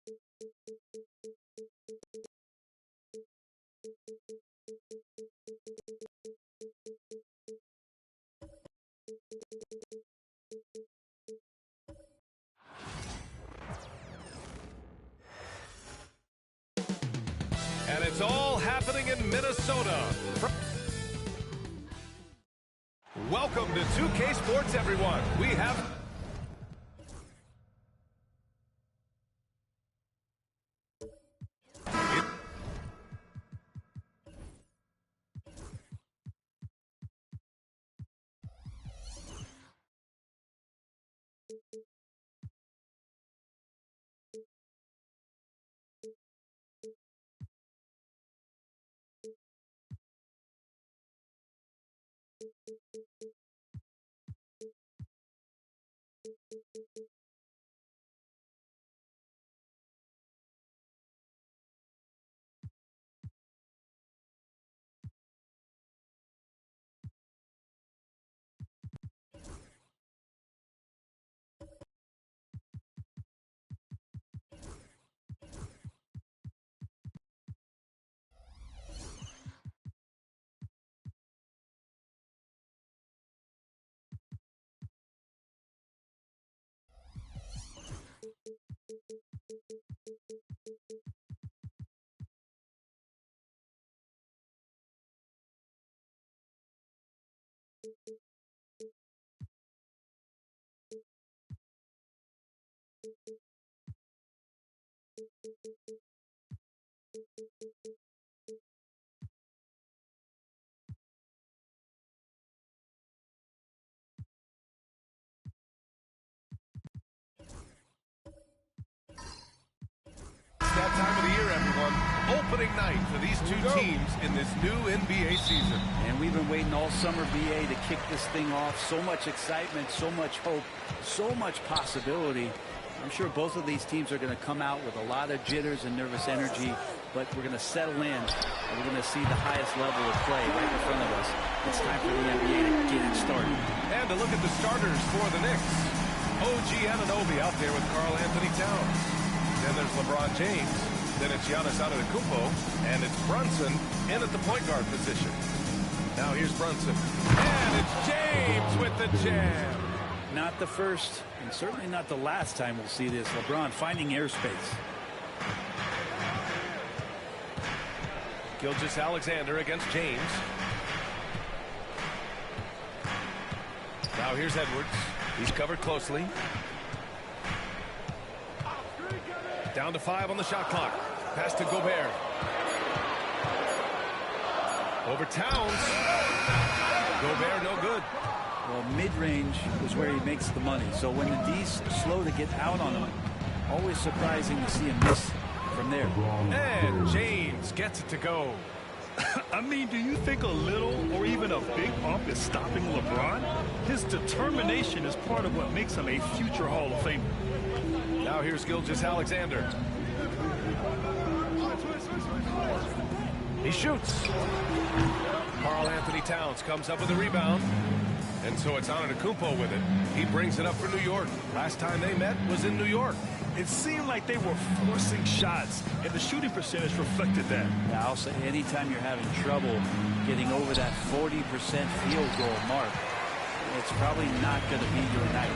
And it's all happening in Minnesota. Welcome to 2K Sports, everyone. We have... That time of the year, everyone. Opening night for these two teams in this new NBA season. And we've been waiting all summer, BA, to kick this thing off. So much excitement, so much hope, so much possibility. I'm sure both of these teams are going to come out with a lot of jitters and nervous energy, but we're going to settle in, and we're going to see the highest level of play right in front of us. It's time for the NBA to get it started. And to look at the starters for the Knicks. OG Anunoby out there with Karl Anthony Towns. Then there's LeBron James. Then it's Giannis Antetokounmpo. And it's Brunson in at the point guard position. Now here's Brunson. And it's James with the jam. Not the first, and certainly not the last time we'll see this. LeBron finding airspace. Gilgeous-Alexander against James. Now here's Edwards. He's covered closely. Down to 5 on the shot clock. Pass to Gobert. Over Towns. Gobert no good. Well, mid-range is where he makes the money. So when the D's slow to get out on him, always surprising to see him miss from there. And James gets it to go. I mean, do you think a little or even a big bump is stopping LeBron? His determination is part of what makes him a future Hall of Famer. Now here's Gilgeous-Alexander. He shoots. Karl Anthony Towns comes up with a rebound. And so it's Antetokounmpo with it. He brings it up for New York. Last time they met was in New York. It seemed like they were forcing shots, and the shooting percentage reflected that. Yeah, I'll say anytime you're having trouble getting over that 40% field goal mark, it's probably not going to be your night.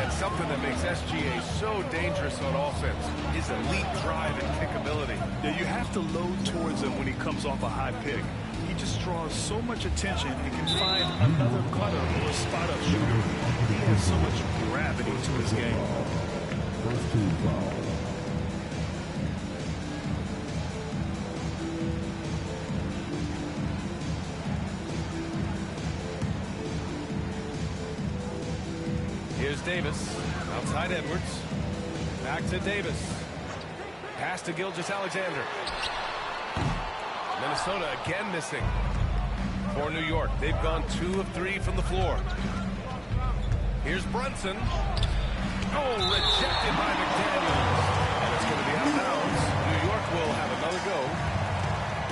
And something that makes SGA so dangerous on offense is elite drive and kick ability. Yeah, you have to load towards him when he comes off a high pick. He just draws so much attention and can find another cutter or a spot-up shooter. He has so much gravity to his game. Here's Davis. Outside Edwards. Back to Davis. Pass to Gilgeous-Alexander. Minnesota again missing for New York. They've gone 2 of 3 from the floor. Here's Brunson. Oh, rejected by McDaniels. And it's going to be out of bounds. New York will have another go.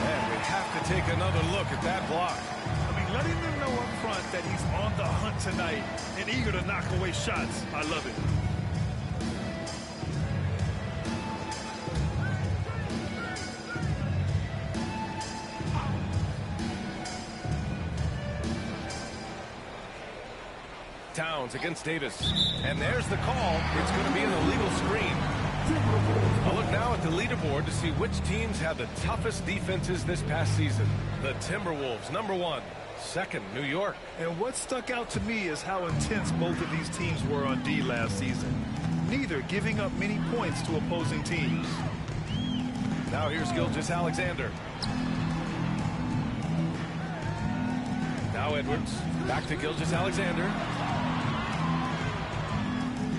And we have to take another look at that block. I mean, letting them know up front that he's on the hunt tonight and eager to knock away shots. I love it. Towns against Davis. And there's the call. It's going to be an illegal screen. I'll look now at the leaderboard to see which teams have the toughest defenses this past season. The Timberwolves, #1. Second, New York. And what stuck out to me is how intense both of these teams were on D last season. Neither giving up many points to opposing teams. Now here's Gilgeous-Alexander. Now Edwards. Back to Gilgeous-Alexander.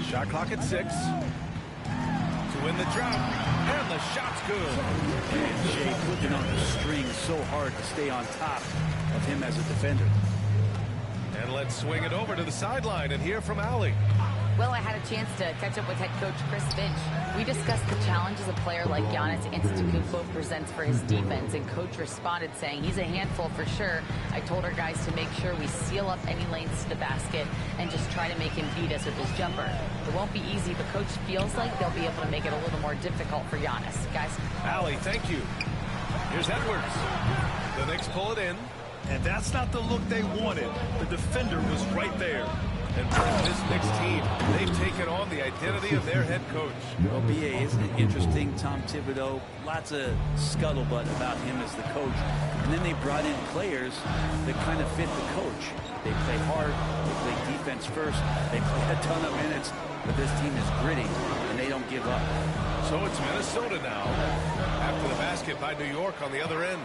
Shot clock at 6. To win the drought. And the shot's good. And Shea putting on the string so hard to stay on top of him as a defender. And let's swing it over to the sideline and hear from Allie. Well, I had a chance to catch up with head coach Chris Finch. We discussed the challenges a player like Giannis Antetokounmpo presents for his defense, and coach responded saying he's a handful for sure. I told our guys to make sure we seal up any lanes to the basket and just try to make him beat us with his jumper. It won't be easy, but coach feels like they'll be able to make it a little more difficult for Giannis. Guys. Allie, thank you. Here's Edwards. The Knicks pull it in. And that's not the look they wanted. The defender was right there. And for this Knicks team, they've taken on the identity of their head coach. Well, B.A., isn't it interesting? Tom Thibodeau, lots of scuttlebutt about him as the coach. And then they brought in players that kind of fit the coach. They play hard, they play defense first, they play a ton of minutes, but this team is gritty, and they don't give up. So it's Minnesota now, after the basket by New York on the other end.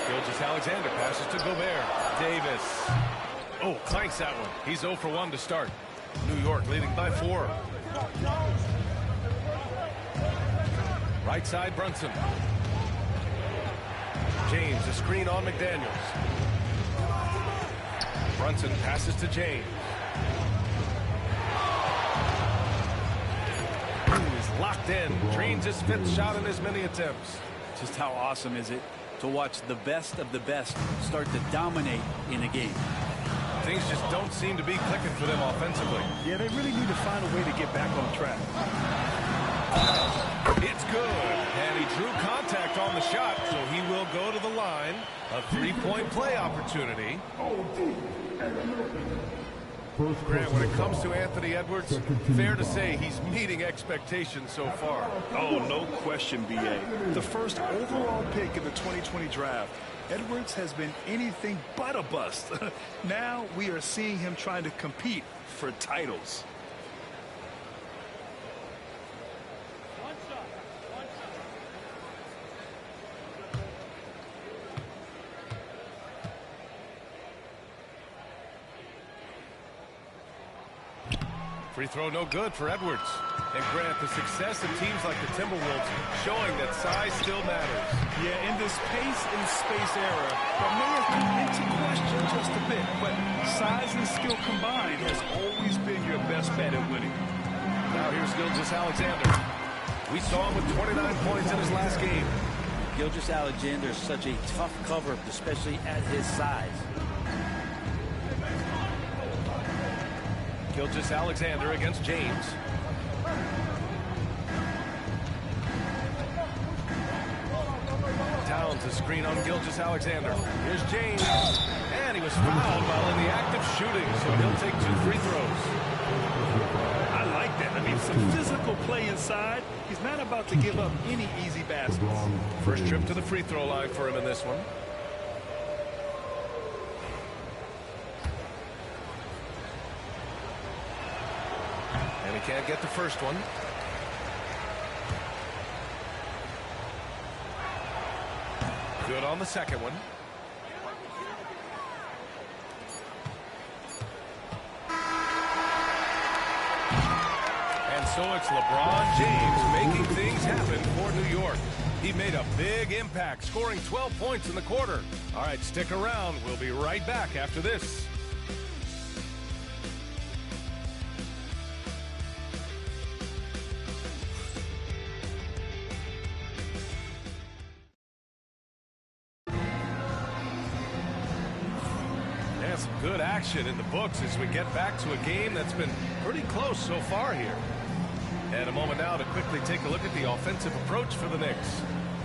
Gilgeous-Alexander passes to Gobert. Davis. Oh, clanks that one. He's 0 for 1 to start. New York leading by 4. Right side, Brunson. James, a screen on McDaniels. Brunson passes to James. He's locked in. Drains his 5th shot in as many attempts. Just how awesome is it to watch the best of the best start to dominate in a game. Things just don't seem to be clicking for them offensively. Yeah, they really need to find a way to get back on track. It's good. And he drew contact on the shot, so he will go to the line. A 3-point play opportunity. Grant, when it comes to Anthony Edwards, fair to say he's meeting expectations so far. Oh, no question, B.A. The first overall pick in the 2020 draft, Edwards has been anything but a bust. Now we are seeing him trying to compete for titles. Free throw no good for Edwards. And Grant, the success of teams like the Timberwolves showing that size still matters. Yeah, in this pace and space era, that may have come into question just a bit, but size and skill combined has always been your best bet at winning. Now here's Gilgeous-Alexander. We saw him with 29 points in his last game. Gilgeous-Alexander is such a tough cover, especially at his size. Gilgeous-Alexander against James. Towns, a screen on Gilgeous-Alexander. Here's James. And he was fouled while in the act of shooting, so he'll take 2 free throws. I like that. I mean, some physical play inside. He's not about to give up any easy baskets. First trip to the free throw line for him in this one. And he can't get the first one. Good on the second one. And so it's LeBron James making things happen for New York. He made a big impact, scoring 12 points in the quarter. All right, stick around. We'll be right back after this. Some good action in the books as we get back to a game that's been pretty close so far here. And a moment now to quickly take a look at the offensive approach for the Knicks.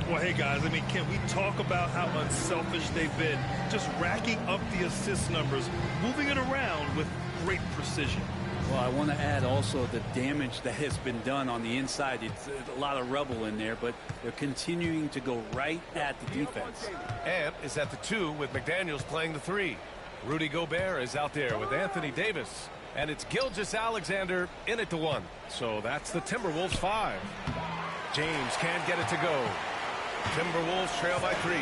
Well, hey, guys, I mean, can we talk about how unselfish they've been? Just racking up the assist numbers, moving it around with great precision. Well, I want to add also the damage that has been done on the inside. It's a lot of rubble in there, but they're continuing to go right at the defense. Ant is at the 2 with McDaniels playing the 3. Rudy Gobert is out there with Anthony Davis. And it's Gilgeous-Alexander in at the 1. So that's the Timberwolves 5. James can't get it to go. Timberwolves trail by 3.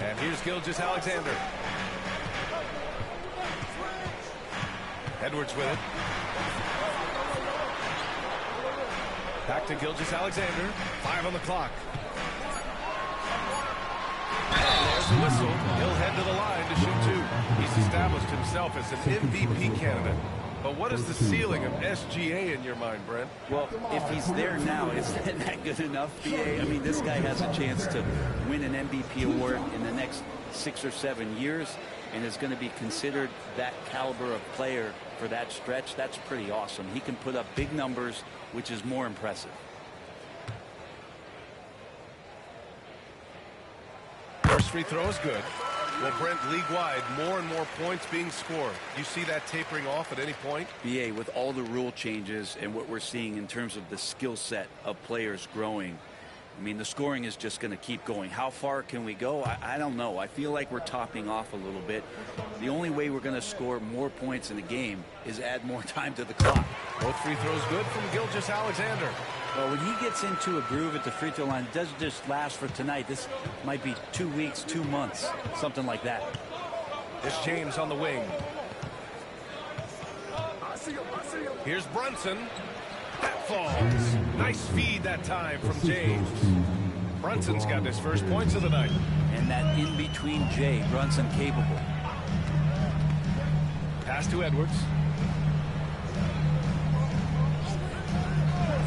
And here's Gilgeous-Alexander. Edwards with it. Back to Gilgeous-Alexander. 5 on the clock. And there's the whistle. He'll head to the line to shoot 2. He's established himself as an MVP candidate. But what is the ceiling of SGA in your mind, Brent? Well, if he's there now, is that good enough, BA? I mean, this guy has a chance to win an MVP award in the next 6 or 7 years and is going to be considered that caliber of player for that stretch. That's pretty awesome. He can put up big numbers, which is more impressive. First free throw is good. Well, Brent, league-wide, more and more points being scored. You see that tapering off at any point? BA, with all the rule changes and what we're seeing in terms of the skill set of players growing, I mean, the scoring is just going to keep going. How far can we go? I don't know. I feel like we're topping off a little bit. The only way we're going to score more points in the game is add more time to the clock. Both free throws good from Gilgeous-Alexander. Well, when he gets into a groove at the free throw line, it doesn't just last for tonight. This might be 2 weeks, 2 months, something like that. It's James on the wing. Here's Brunson. That falls. Nice feed that time from James. Brunson's got his first points of the night. And that in-between Jay, Brunson capable. Pass to Edwards.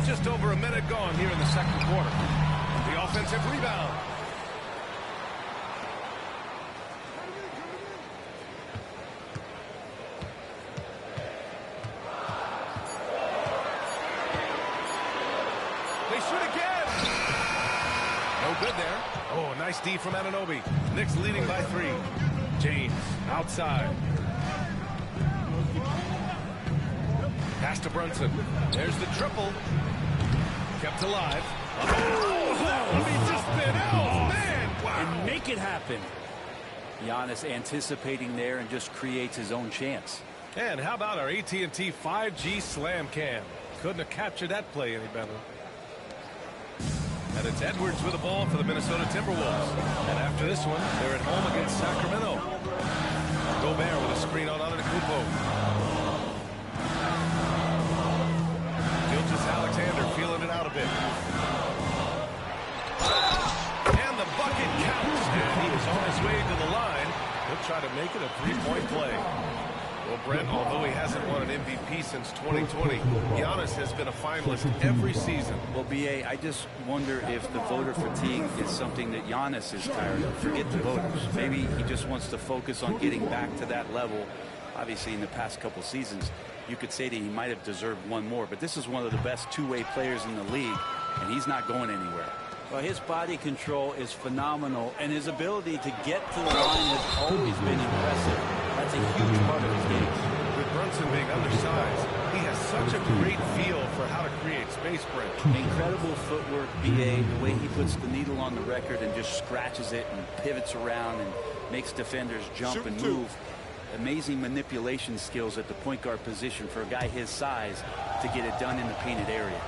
Just over a minute gone here in the second quarter. The offensive rebound. They shoot again. No good there. Oh, nice D from Anunoby. Knicks leading by 3. James outside. Pass to Brunson. There's the triple. Kept alive. Oh, he just been out. Man, wow. And make it happen. Giannis anticipating there and just creates his own chance. And how about our AT&T 5G slam cam? Couldn't have captured that play any better. And it's Edwards with the ball for the Minnesota Timberwolves. And after this one, they're at home against Sacramento. Gobert with a screen on Antetokounmpo. Gilgeous-Alexander feeling it out a bit. And the bucket counts. And he was on his way to the line. He'll try to make it a 3-point play. Well, Brent, although he hasn't won an MVP since 2020, Giannis has been a finalist every season. Well, BA, I just wonder if the voter fatigue is something that Giannis is tired of. Forget the voters. Maybe he just wants to focus on getting back to that level. Obviously, in the past couple seasons, you could say that he might have deserved one more, but this is one of the best two-way players in the league, and he's not going anywhere. Well, his body control is phenomenal, and his ability to get to the line has always been impressive. That's a huge part of his game. With Brunson being undersized, he has such a great feel for how to create space, Brent. Incredible footwork, BA, the way he puts the needle on the record and just scratches it and pivots around and makes defenders jump and move. Amazing manipulation skills at the point guard position for a guy his size to get it done in the painted area.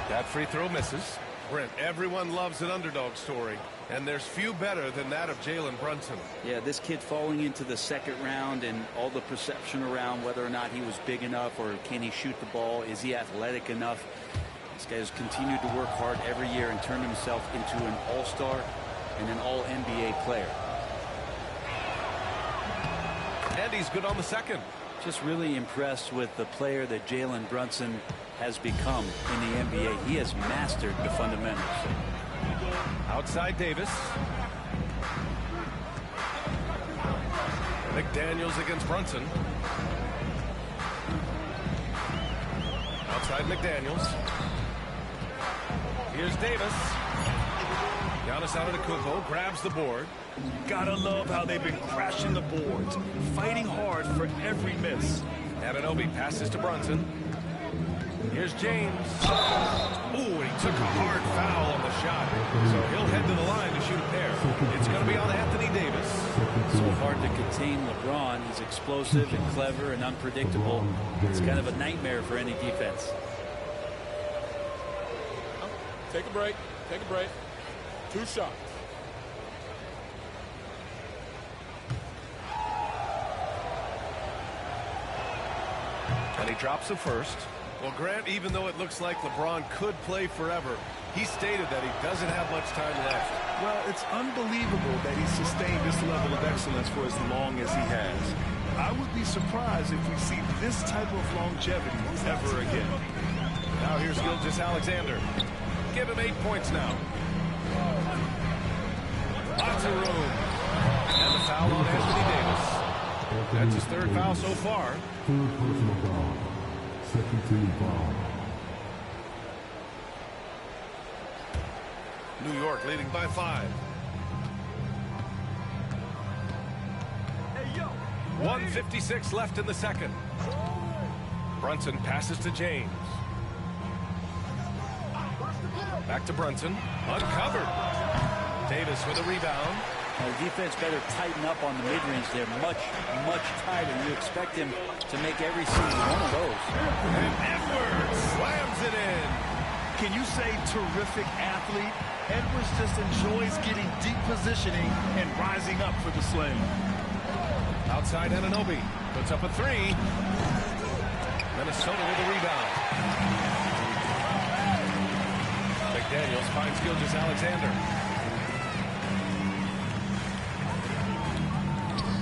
That free throw misses. Brent, everyone loves an underdog story, and there's few better than that of Jalen Brunson. Yeah, this kid falling into the second round and all the perception around whether or not he was big enough or can he shoot the ball, is he athletic enough. This guy has continued to work hard every year and turned himself into an all-star and an all-NBA player. And he's good on the second. Just really impressed with the player that Jalen Brunson has become in the NBA. He has mastered the fundamentals. Outside Davis. McDaniels against Brunson. Outside McDaniels. Here's Davis. Giannis Antetokounmpo grabs the board. Gotta love how they've been crashing the boards, fighting hard for every miss. Anunoby passes to Brunson. Here's James. Ooh, and he took a hard foul on the shot. So he'll head to the line to shoot a pair. It's going to be on Anthony Davis. So hard to contain LeBron. He's explosive and clever and unpredictable. It's kind of a nightmare for any defense. Take a break. Take a break. 2 shots. And he drops the first. Well, Grant, even though it looks like LeBron could play forever, he stated that he doesn't have much time left. Well, it's unbelievable that he's sustained this level of excellence for as long as he has. I would be surprised if we see this type of longevity ever again. Now here's Gilgeous-Alexander. Give him 8 points now. Lots of room. And the foul on Anthony Davis. That's his 3rd foul so far. Second team foul. New York leading by 5. 1:56 left in the second. Brunson passes to James. Back to Brunson. Uncovered. Davis with a rebound. The defense better tighten up on the mid-range. They're much, much tighter. You expect him to make every single one of those. And Edwards slams it in. Can you say terrific athlete? Edwards just enjoys getting deep positioning and rising up for the slam. Outside Anunoby. Puts up a 3. Minnesota with a rebound. McDaniels finds Gilgeous-Alexander.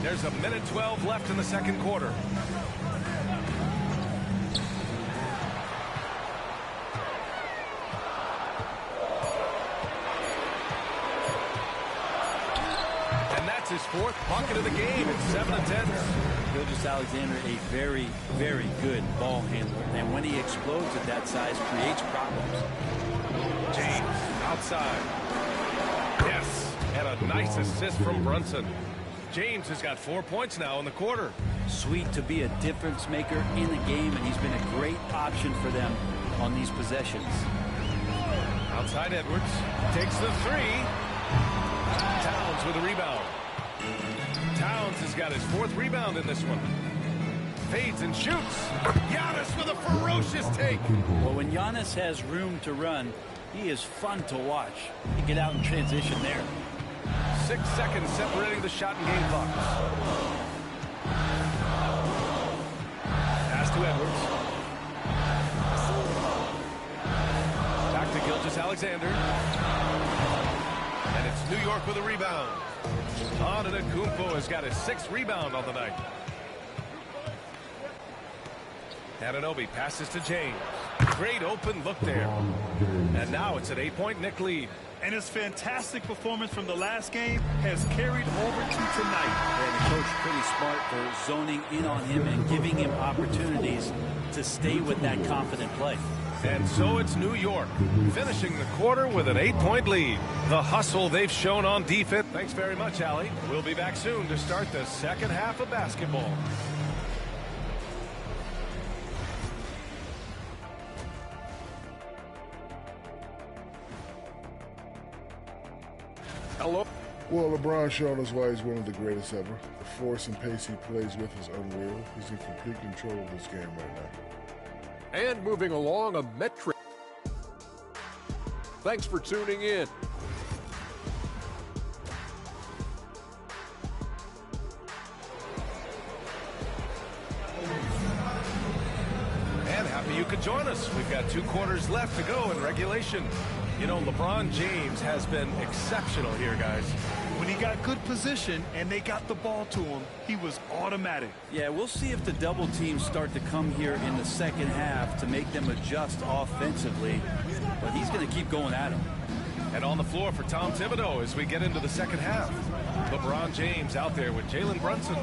There's 1:12 left in the second quarter. And that's his 4th bucket of the game. It's 7-10. Gilgeous-Alexander, a very, very good ball handler. And when he explodes at that size, creates problems. James outside. Yes. And a nice assist from Brunson. James has got 4 points now in the quarter. Sweet to be a difference maker in the game, and he's been a great option for them on these possessions. Outside Edwards. Takes the 3. Towns with a rebound. Towns has got his 4th rebound in this one. Fades and shoots. Giannis with a ferocious take. Well, when Giannis has room to run, he is fun to watch. You get out in transition there. 6 seconds separating the shot and game clocks. Pass to Edwards. Back to Gilgeous-Alexander. And it's New York with a rebound. Antetokounmpo has got his 6th rebound on the night. Anunoby passes to James. Great open look there. And now it's an 8-point Knick lead. And his fantastic performance from the last game has carried over to tonight. And the coach pretty smart for zoning in on him and giving him opportunities to stay with that confident play. And so it's New York, finishing the quarter with an 8-point lead. The hustle they've shown on defense. Thanks very much, Allie. We'll be back soon to start the second half of basketball. Hello. Well, LeBron showed us why he's one of the greatest ever. The force and pace he plays with is unreal. He's in complete control of this game right now. And moving along, a metric. Thanks for tuning in. And happy you could join us. We've got 2 quarters left to go in regulation. You know, LeBron James has been exceptional here, guys. When he got good position and they got the ball to him, he was automatic. Yeah, we'll see if the double teams start to come here in the second half to make them adjust offensively. But he's going to keep going at him. And on the floor for Tom Thibodeau as we get into the second half. LeBron James out there with Jalen Brunson.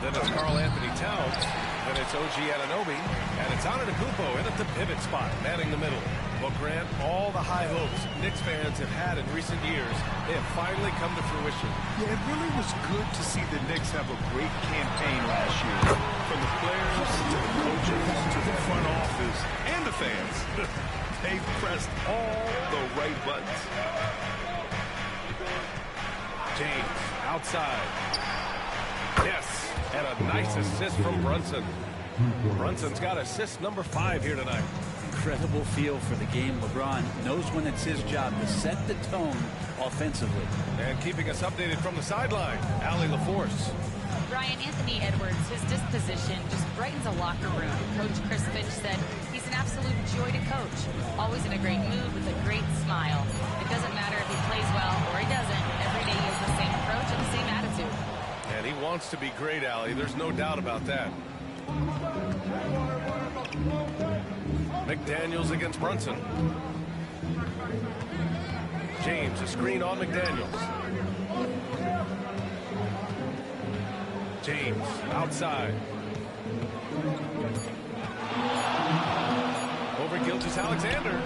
Then it's Karl Anthony Towns. Then it's OG Anunoby. And it's Antetokounmpo in at the pivot spot, manning the middle. Well, Grant, all the high hopes Knicks fans have had in recent years, they have finally come to fruition. Yeah, it really was good to see the Knicks have a great campaign last year. From the players to the coaches to the front office and the fans. They've pressed all the right buttons. James outside. Yes, and a nice assist from Brunson. Brunson's got assist number 5 here tonight. Incredible feel for the game. LeBron knows when it's his job to set the tone offensively. And keeping us updated from the sideline, Allie LaForce. Brian, Anthony Edwards, his disposition just brightens a locker room. Coach Chris Finch said he's an absolute joy to coach. Always in a great mood with a great smile. It doesn't matter if he plays well or he doesn't. Every day he has the same approach and the same attitude. And he wants to be great, Allie. There's no doubt about that. McDaniels against Brunson. James, a screen on McDaniels. James, outside. Over Gilgeous-Alexander.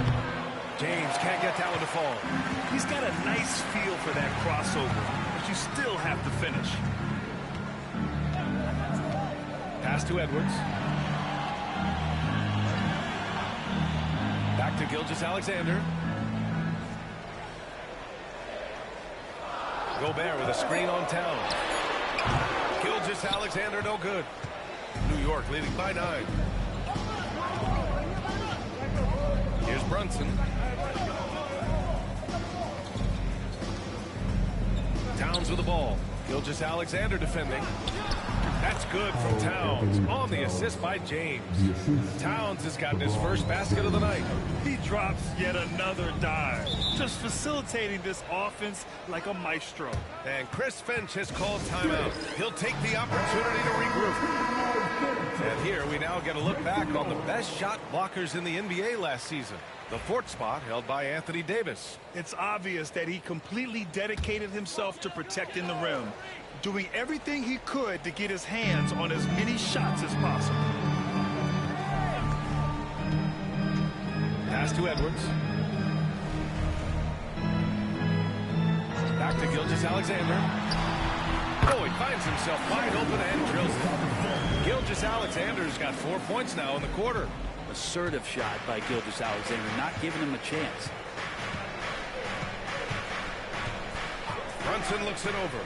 James can't get that one to fall. He's got a nice feel for that crossover, but you still have to finish. Pass to Edwards. Back to Gilgeous-Alexander. Gobert with a screen on Towns. Gilgeous-Alexander no good. New York leading by 9. Here's Brunson. Towns with the ball. Gilgeous-Alexander defending. That's good from Towns on the assist by James. Towns has gotten his first basket of the night. He drops yet another dime, just facilitating this offense like a maestro. And Chris Finch has called timeout. He'll take the opportunity to regroup. And here we now get a look back on the best shot blockers in the NBA last season. The 4th spot held by Anthony Davis. It's obvious that he completely dedicated himself to protecting the rim, doing everything he could to get his hands on as many shots as possible. Pass to Edwards. Back to Gilgeous-Alexander. Oh, he finds himself wide open and drills it. Gilgeous-Alexander's got 4 points now in the quarter. Assertive shot by Gilgeous-Alexander, not giving him a chance. Brunson looks it over.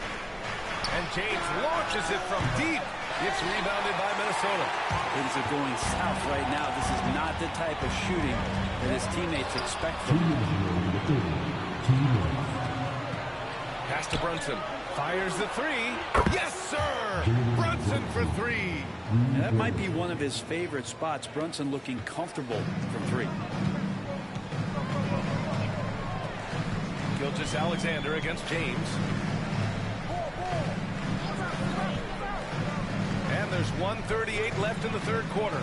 And James launches it from deep. It's rebounded by Minnesota. Things are going south right now. This is not the type of shooting that his teammates expect from him. Pass to Brunson. Fires the 3. Yes, sir! Brunson for 3. And that might be one of his favorite spots. Brunson looking comfortable from 3. Gilgeous-Alexander against James. And there's 1:38 left in the 3rd quarter.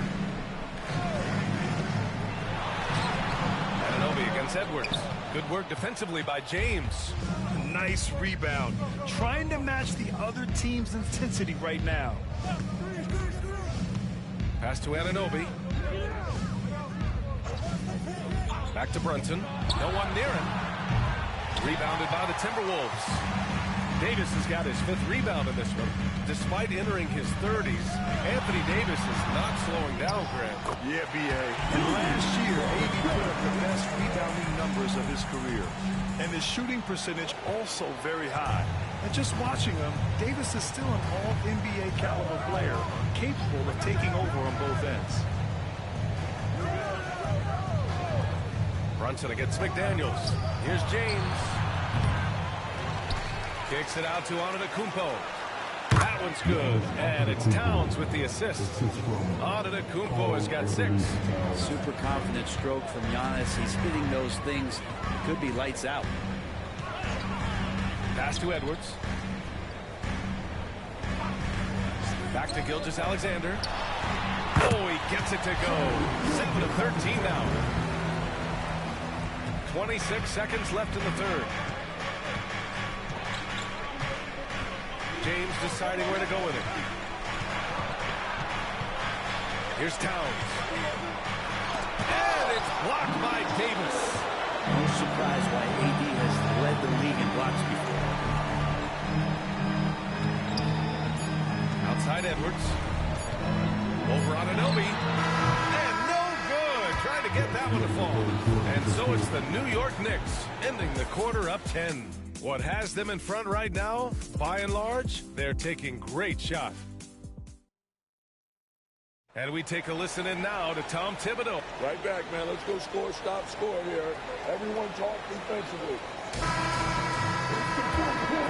Anunoby against Edwards. Good work defensively by James. Nice rebound. Trying to match the other team's intensity right now. Pass to Anunoby. Back to Brunson. No one near him. Rebounded by the Timberwolves. Davis has got his 5th rebound in this one. Despite entering his 30s, Anthony Davis is not slowing down, Grant. Yeah, B.A. And last year, A.D. put up the best rebounding numbers of his career. And his shooting percentage also very high. And just watching him, Davis is still an all-NBA caliber player, capable of taking over on both ends. Brunson against McDaniels. Here's James. Kicks it out to Antetokounmpo. That one's good. And it's Towns with the assist. Antetokounmpo has got 6. Super confident stroke from Giannis. He's hitting those things. Could be lights out. Pass to Edwards. Back to Gilgeous-Alexander. Oh, he gets it to go. 7 of 13 now. 26 seconds left in the 3rd. James deciding where to go with it. Here's Towns. And it's blocked by Davis. No surprise why AD has led the league in blocks before. Outside Edwards. Over on Anunoby. And no good. Trying to get that one to fall. And so it's the New York Knicks ending the quarter up 10. What has them in front right now, by and large, they're taking great shots. And we take a listen in now to Tom Thibodeau. Right back, man. Let's go score, stop, score here. Everyone talk defensively.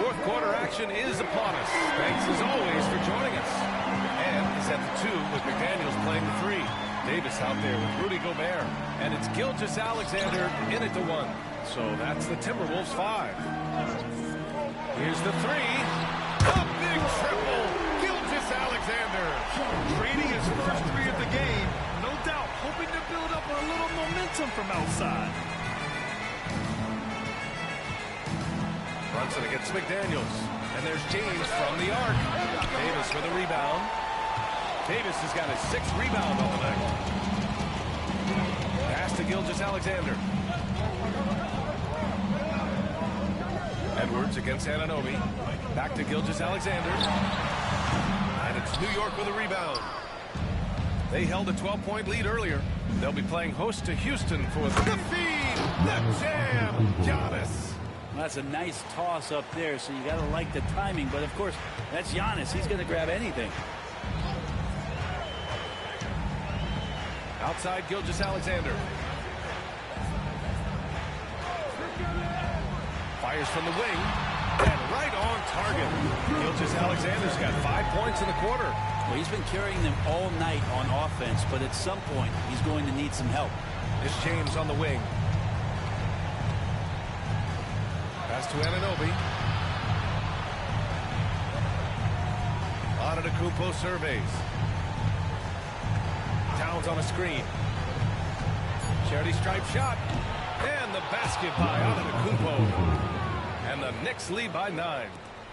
Fourth quarter action is upon us. Thanks as always for joining us. And is at the 2 with McDaniels playing the 3. Davis out there with Rudy Gobert. And it's Gilgeous-Alexander in at the 1. So that's the Timberwolves 5. Here's the 3. A big triple. Gilgeous-Alexander. Trading his first 3 of the game. No doubt hoping to build up a little momentum from outside. Brunson against McDaniels. And there's James from the arc. Davis with a rebound. Davis has got his 6th rebound on the night. Pass to Gilgeous-Alexander. Edwards against Anunoby. Back to Gilgeous-Alexander. And it's New York with a rebound. They held a 12-point lead earlier. They'll be playing host to Houston for the feed, the jam, Giannis. Well, that's a nice toss up there, so you got to like the timing. But, of course, that's Giannis. He's going to grab anything. Outside Gilgeous-Alexander. Fires from the wing. And right on target. Gilgeous-Alexander's got 5 points in the quarter. Well, he's been carrying them all night on offense, but at some point, he's going to need some help. It's James on the wing. Pass to Anunoby. Antetokounmpo surveys. Towns on a screen. Charity stripe shot. And the basket by Antetokounmpo. And the Knicks lead by 9.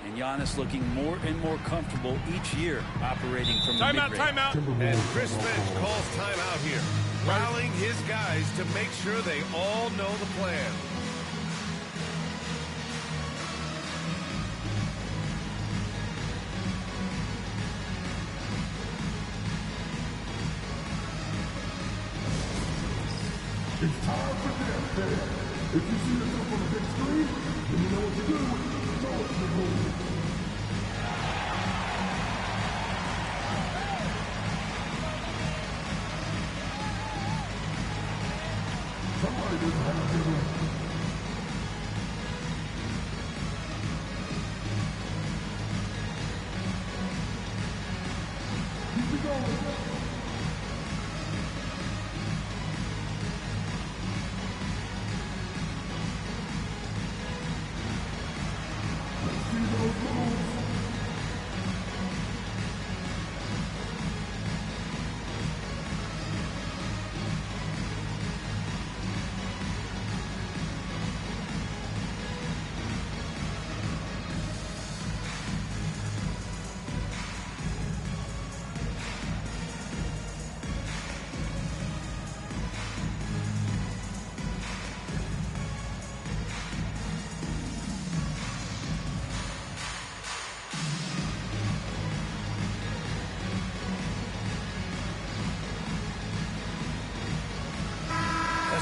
And Giannis looking more and more comfortable each year operating from the mid-range. Timeout. And Chris Finch calls timeout here, rallying his guys to make sure they all know the plan. It's time for them, man. If you see yourself on the big screen, then you know what to do. Throw it to the goal. Somebody doesn't have to do it. Keep it going.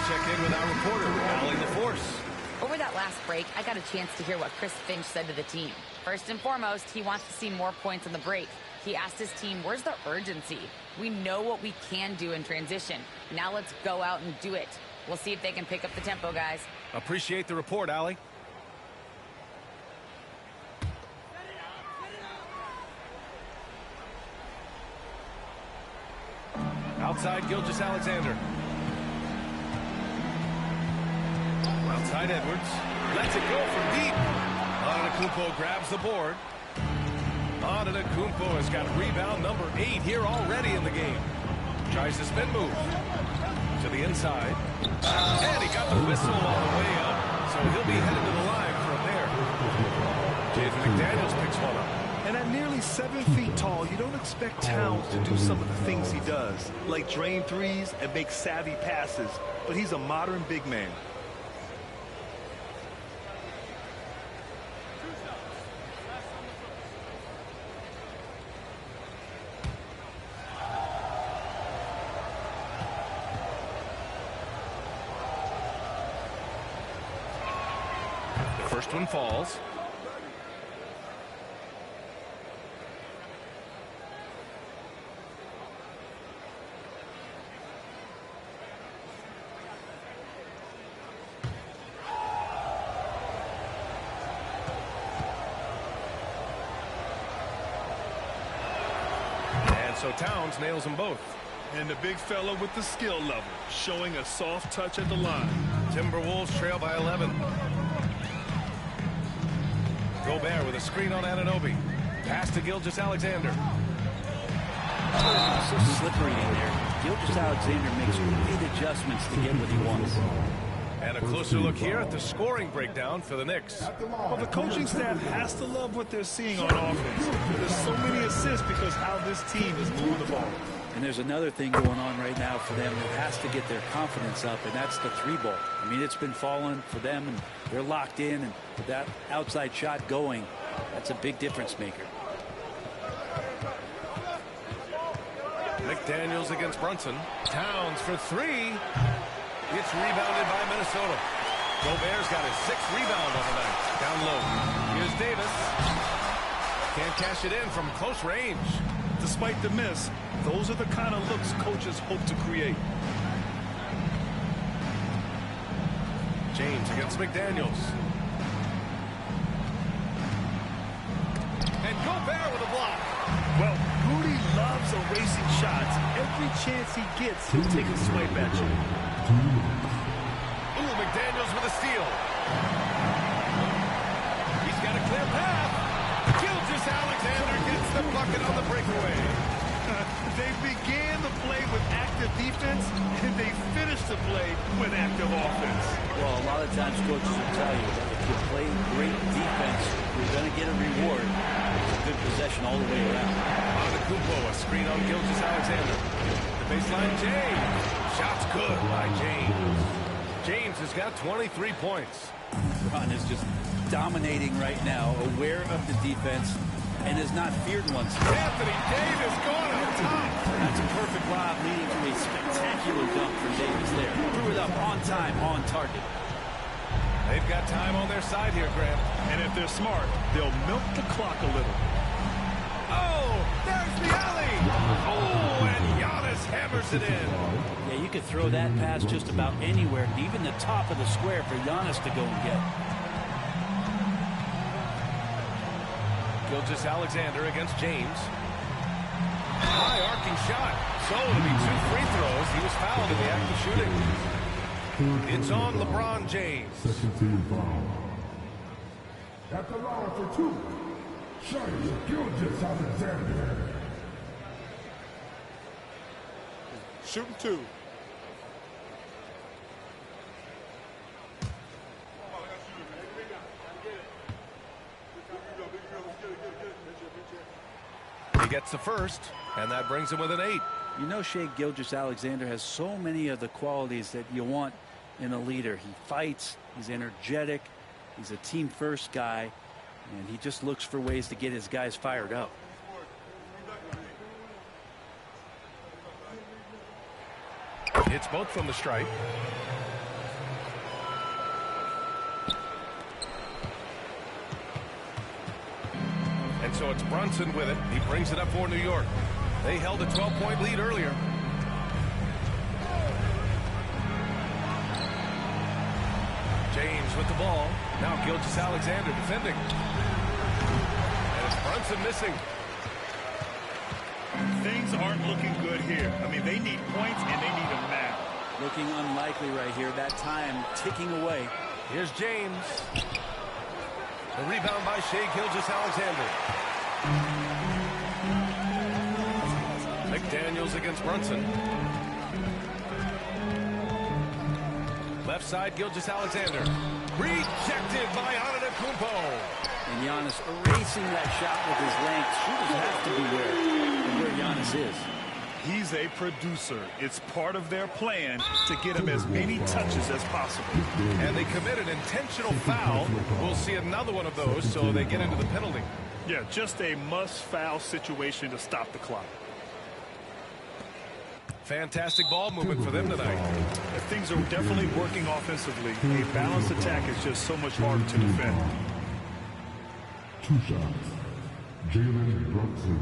Check in with our reporter, Allie LaForce. Over that last break, I got a chance to hear what Chris Finch said to the team. First and foremost, he wants to see more points on the break. He asked his team, where's the urgency? We know what we can do in transition. Now let's go out and do it. We'll see if they can pick up the tempo, guys. Appreciate the report, Allie. Outside Gilgeous-Alexander. Outside Edwards. Lets it go from deep. Antetokounmpo grabs the board. Antetokounmpo has got rebound number 8 here already in the game. Tries the spin move. To the inside. And he got the whistle all the way up. So he'll be headed to the line from there. Jaden McDaniels picks one up. And at nearly 7 feet tall, you don't expect Towns to do some of the things he does, like drain threes and make savvy passes, but he's a modern big man. The first one falls. So Towns nails them both. And the big fella with the skill level, showing a soft touch at the line. Timberwolves trail by 11. Gobert with a screen on Anunoby. Pass to Gilgeous-Alexander. So slippery in there. Gilgeous-Alexander makes great adjustments to get what he wants. And a closer look here at the scoring breakdown for the Knicks. Well, the coaching staff has to love what they're seeing on offense. There's so many assists because how this team is moving the ball. And there's another thing going on right now for them that has to get their confidence up, and that's the three ball. I mean, it's been falling for them, and they're locked in, and with that outside shot going, that's a big difference maker. McDaniels against Brunson. Towns for three. It's rebounded by Minnesota. Gobert's got his 6th rebound on the night. Down low. Here's Davis. Can't cash it in from close range. Despite the miss, those are the kind of looks coaches hope to create. James against McDaniels. And Gobert with a block. Well, Rudy loves erasing shots. Every chance he gets, he'll take a swipe at you. Ooh, McDaniels with a steal. He's got a clear path. Gilgeous-Alexander gets the bucket on the breakaway. They began the play with active defense, and they finished the play with active offense. Well, a lot of times coaches will tell you that if you play great defense, you're going to get a reward. It's a good possession all the way around. Antetokounmpo, a screen on Gilgeous-Alexander. The baseline, James. Shot's good by James. James has got 23 points. Ron is just dominating right now, aware of the defense, and is not feared once. Anthony Davis going on top. That's a perfect lob leading to a spectacular dunk for Davis there. Threw it up on time, on target. They've got time on their side here, Grant. And if they're smart, they'll milk the clock a little. Oh, there's the alley. Oh, and Giannis hammers it in. Yeah, you could throw that pass just about anywhere, even the top of the square for Giannis to go and get. Gilgeous-Alexander against James. High arcing shot. So it'll be 2 free throws. He was fouled in the act of shooting. It's on LeBron James. Second team foul. At the line for 2. Shai Gilgeous-Alexander. Shooting 2. He gets the first, and that brings him with an 8. You know, Shai Gilgeous-Alexander has so many of the qualities that you want in a leader. He fights, he's energetic, he's a team-first guy, and he just looks for ways to get his guys fired up. Hits both from the stripe. And so it's Brunson with it. He brings it up for New York. They held a 12-point lead earlier. James with the ball. Now Gilgeous-Alexander defending. And it's Brunson missing. Things aren't looking good here. I mean, they need points, and they need them now. Looking unlikely right here. That time ticking away. Here's James. The rebound by Shai Gilgeous-Alexander. McDaniels against Brunson. Left side, Gilgeous-Alexander. Rejected by Antetokounmpo. And Giannis erasing that shot with his length. Shooters have to beware of where Giannis is. He's a producer. It's part of their plan to get him as many touches as possible. And they commit an intentional foul. We'll see another one of those, so they get into the penalty. Yeah, just a must-foul situation to stop the clock. Fantastic ball movement for them tonight. Things are definitely working offensively. A balanced attack is just so much harder to defend. 2 shots. Jalen Brunson.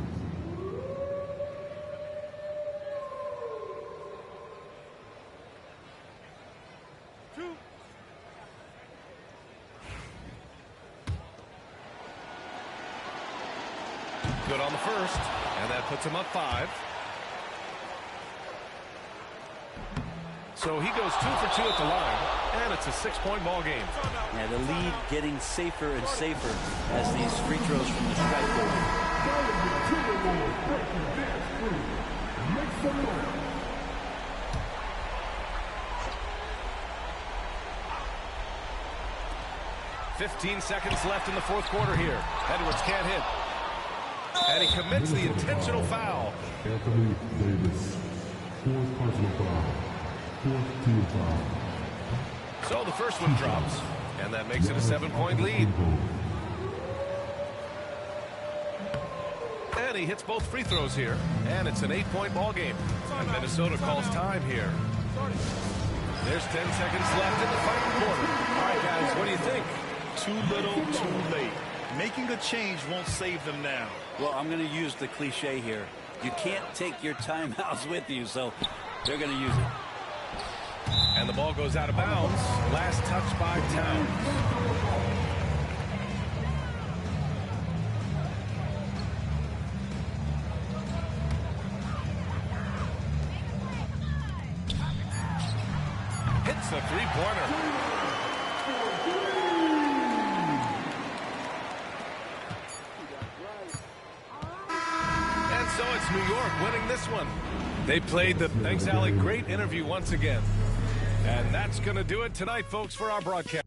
Good on the first, and that puts him up 5. So he goes 2 for 2 at the line, and it's a 6-point ball game. Yeah, the lead getting safer and safer as these free throws from the strike go in. Make some noise. 15 seconds left in the fourth quarter here. Edwards can't hit. And he commits the intentional foul. Anthony Davis. 4th personal foul. 4th team foul. So the first one drops, and that makes it a 7-point lead. And he hits both free throws here, and it's an 8-point ball game. And Minnesota calls time here. There's 10 seconds left in the final quarter. All right, guys, what do you think? Too little, too late. Making a change won't save them now. Well, I'm going to use the cliche here. You can't take your timeouts with you, so they're going to use it. And the ball goes out of bounds. Last touch by Towns. Hits a three-pointer. So it's New York winning this one. They played the... Thanks, Alec. Great interview once again. And that's going to do it tonight, folks, for our broadcast.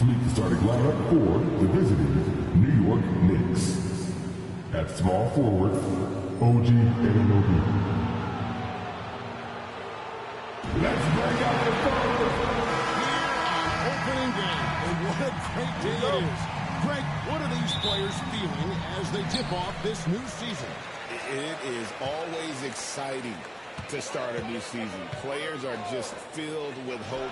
Meet the starting lineup for the visiting New York Knicks. At small forward, OG Anunoby. Let's bring out the forward. Opening game, and what a great day it is. Greg, what are these players feeling as they tip off this new season? It is always exciting to start a new season. Players are just filled with hope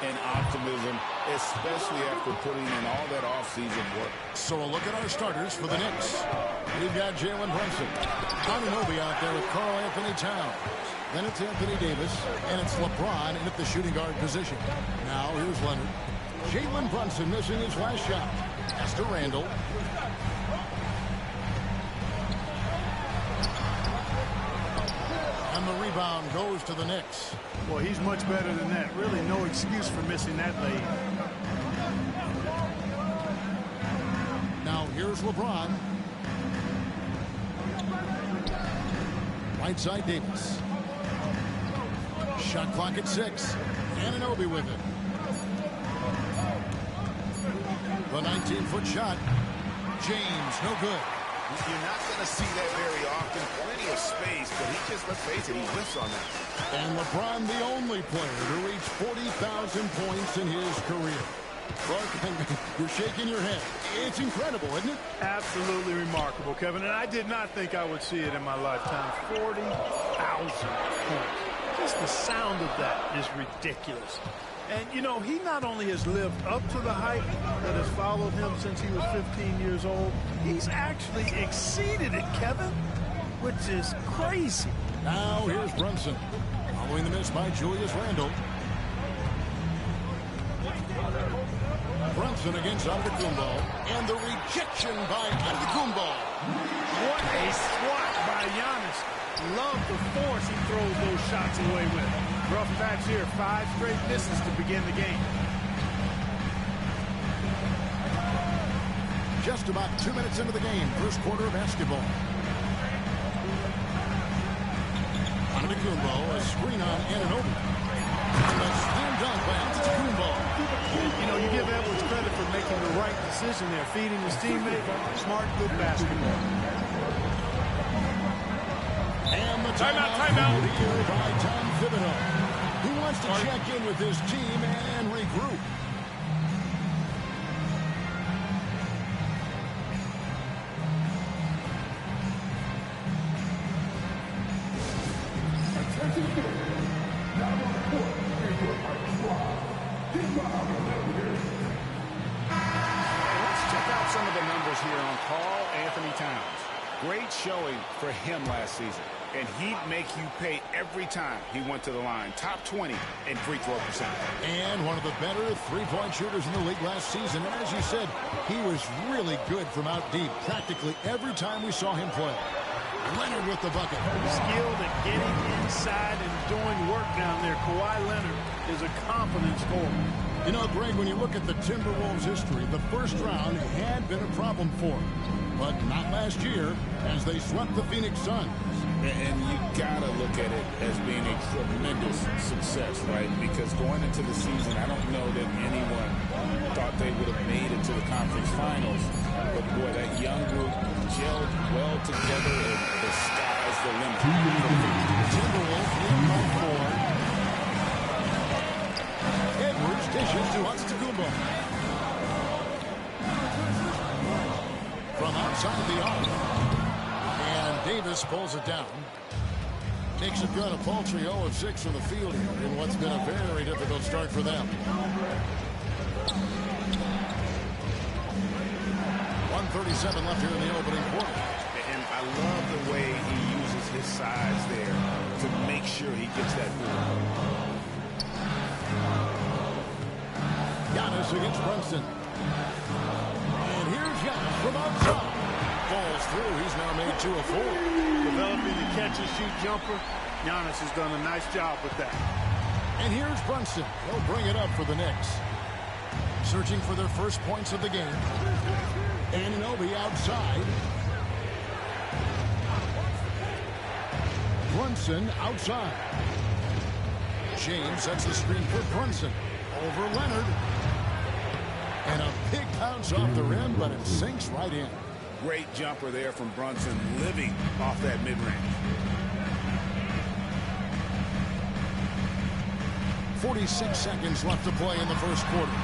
and optimism, especially after putting in all that offseason work. So a look at our starters for the Knicks. We've got Jalen Brunson. Anunoby out there with Karl Anthony Towns. Then it's Anthony Davis, and it's LeBron in at the shooting guard position. Now here's Leonard. Jalen Brunson missing his last shot. Pass to Randall. And the rebound goes to the Knicks. Well, he's much better than that. Really no excuse for missing that lead. Now here's LeBron. Right side Davis. Shot clock at 6. Anunoby with it. The 19-foot shot. James, no good. You're not going to see that very often. Plenty of space, but he just, let's face it, he whiffs on that. And LeBron, the only player to reach 40,000 points in his career. Clark, you're shaking your head. It's incredible, isn't it? Absolutely remarkable, Kevin. And I did not think I would see it in my lifetime. 40,000 points. Just the sound of that is ridiculous. And, you know, he not only has lived up to the hype that has followed him since he was 15 years old, he's actually exceeded it, Kevin, which is crazy. Now here's Brunson. Following the miss by Julius Randle. Brunson against Antetokounmpo. And the rejection by Antetokounmpo. What a swat by Giannis. Love the force he throws those shots away with. Rough patch here. 5 straight misses to begin the game. Just about 2 minutes into the game. First quarter of basketball. Antetokounmpo, a screen on Anunoby. And a slam dunk by Antetokounmpo. You know, you give Edwards credit for making the right decision there, feeding his teammate. Smart, good basketball. And the timeout here by Tom Thibodeau. He wants to check in with his team and regroup. Let's check out some of the numbers here on Karl Anthony Towns. Great showing for him last season. And he'd make you pay every time he went to the line. Top 20 in free throw percentage. And one of the better three-point shooters in the league last season. And as you said, he was really good from out deep practically every time we saw him play. Leonard with the bucket. Skilled at getting inside and doing work down there. Kawhi Leonard is a confident scorer. You know, Greg, when you look at the Timberwolves' history, the first round had been a problem for them. But not last year, as they swept the Phoenix Suns. And you got to look at it as being a tremendous success, right? Because going into the season, I don't know that anyone thought they would have made it to the conference finals. But, boy, that young group gelled well together, and the sky's the limit. Timberwolves lead by 4. Edwards dishes to Antetokounmpo. From outside the arc. And Davis pulls it down. Knicks have got a paltry 0 of 6 from the field here in what's been a very difficult start for them. 1:37 left here in the opening quarter. And I love the way he uses his size there to make sure he gets that board. Giannis against Brunson. And here's Giannis from outside. Falls through. He's now made 2 of 4. Developing the catch-and-shoot jumper. Giannis has done a nice job with that. And here's Brunson. He'll bring it up for the Knicks. Searching for their first points of the game. Anunoby outside. Brunson outside. James sets the screen for Brunson. Over Leonard. And a big bounce off the rim, but it sinks right in. Great jumper there from Brunson, living off that mid-range. 46 seconds left to play in the first quarter.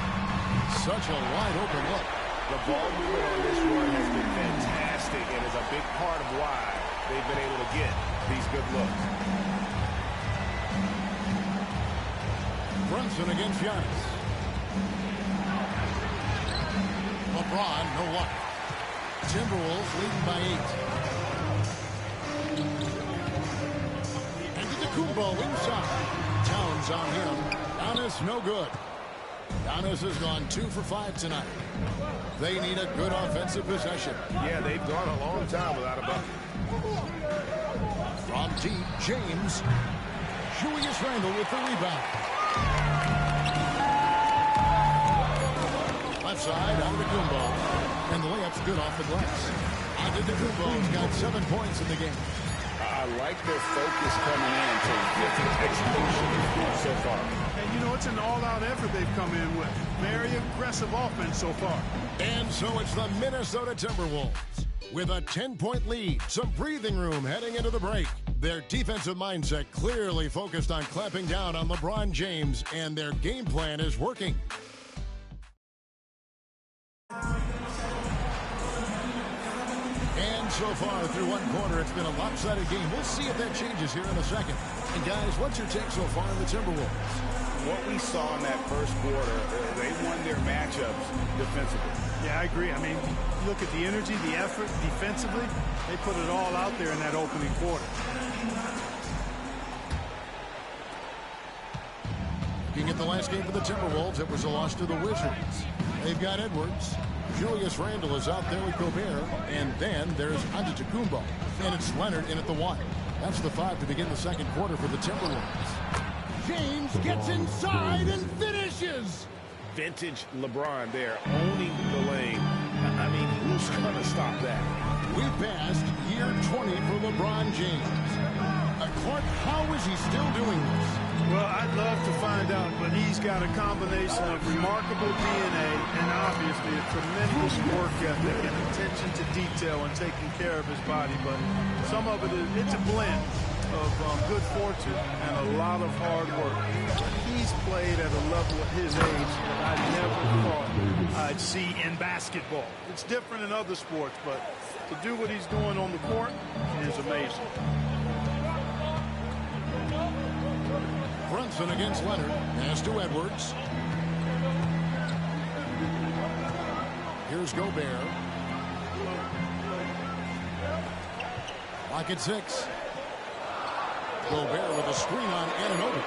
Such a wide-open look. The ball movement on this run has been fantastic and is a big part of why they've been able to get these good looks. Brunson against Giannis. LeBron, no luck. Timberwolves leading by 8. Antetokounmpo inside. Towns on him. Giannis no good. Giannis has gone 2 for 5 tonight. They need a good offensive possession. Yeah, they've gone a long time without a bucket. From deep, James. Julius Randle with the rebound. Left side, Antetokounmpo. And the layup's good off the glass. Antetokounmpo's got 7 points in the game. I like their focus coming in to different execution so far. And, you know, it's an all-out effort they've come in with. Very aggressive offense so far. And so it's the Minnesota Timberwolves. With a 10-point lead, some breathing room heading into the break. Their defensive mindset clearly focused on clamping down on LeBron James, and their game plan is working. And so far through one quarter, it's been a lopsided game. We'll see if that changes here in a second. And guys, what's your take so far on the Timberwolves? What we saw in that first quarter, they won their matchups defensively. Yeah, I agree. I mean, you look at the energy, the effort defensively, they put it all out there in that opening quarter. Looking at the last game for the Timberwolves, it was a loss to the Wizards. They've got Edwards. Julius Randle is out there with Gobert. And then there's Antetokounmpo. And it's Leonard in at the 1. That's the 5 to begin the second quarter for the Timberwolves. James gets inside and finishes. Vintage LeBron there, owning the lane. I mean, who's going to stop that? We passed year 20 for LeBron James. Clark, how is he still doing this? Well, I'd love to find out, but he's got a combination of remarkable DNA and obviously a tremendous work ethic and attention to detail and taking care of his body. But some of it it's a blend of good fortune and a lot of hard work. He's played at a level at his age that I never thought I'd see in basketball. It's different in other sports, but to do what he's doing on the court is amazing. Brunson against Leonard. Pass to Edwards. Here's Gobert. Lock at 6. Gobert with a screen on Anunoby.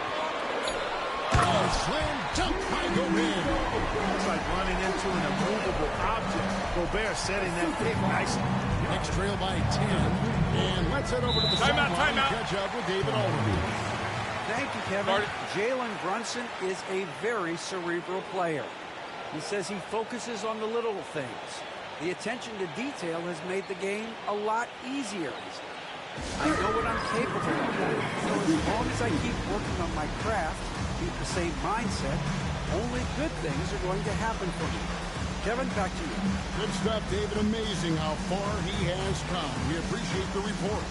And slam dunk by Gobert. It's like running into an immovable object. Gobert setting that pick nicely. Next trail by 10. And let's head over to the sideline and catch up with David Aldridge. Thank you, Kevin. Jalen Brunson is a very cerebral player. He says he focuses on the little things. The attention to detail has made the game a lot easier. I know what I'm capable of. So as long as I keep working on my craft, keep the same mindset, only good things are going to happen for me. Kevin, back to you. Good stuff, David. Amazing how far he has come. We appreciate the report.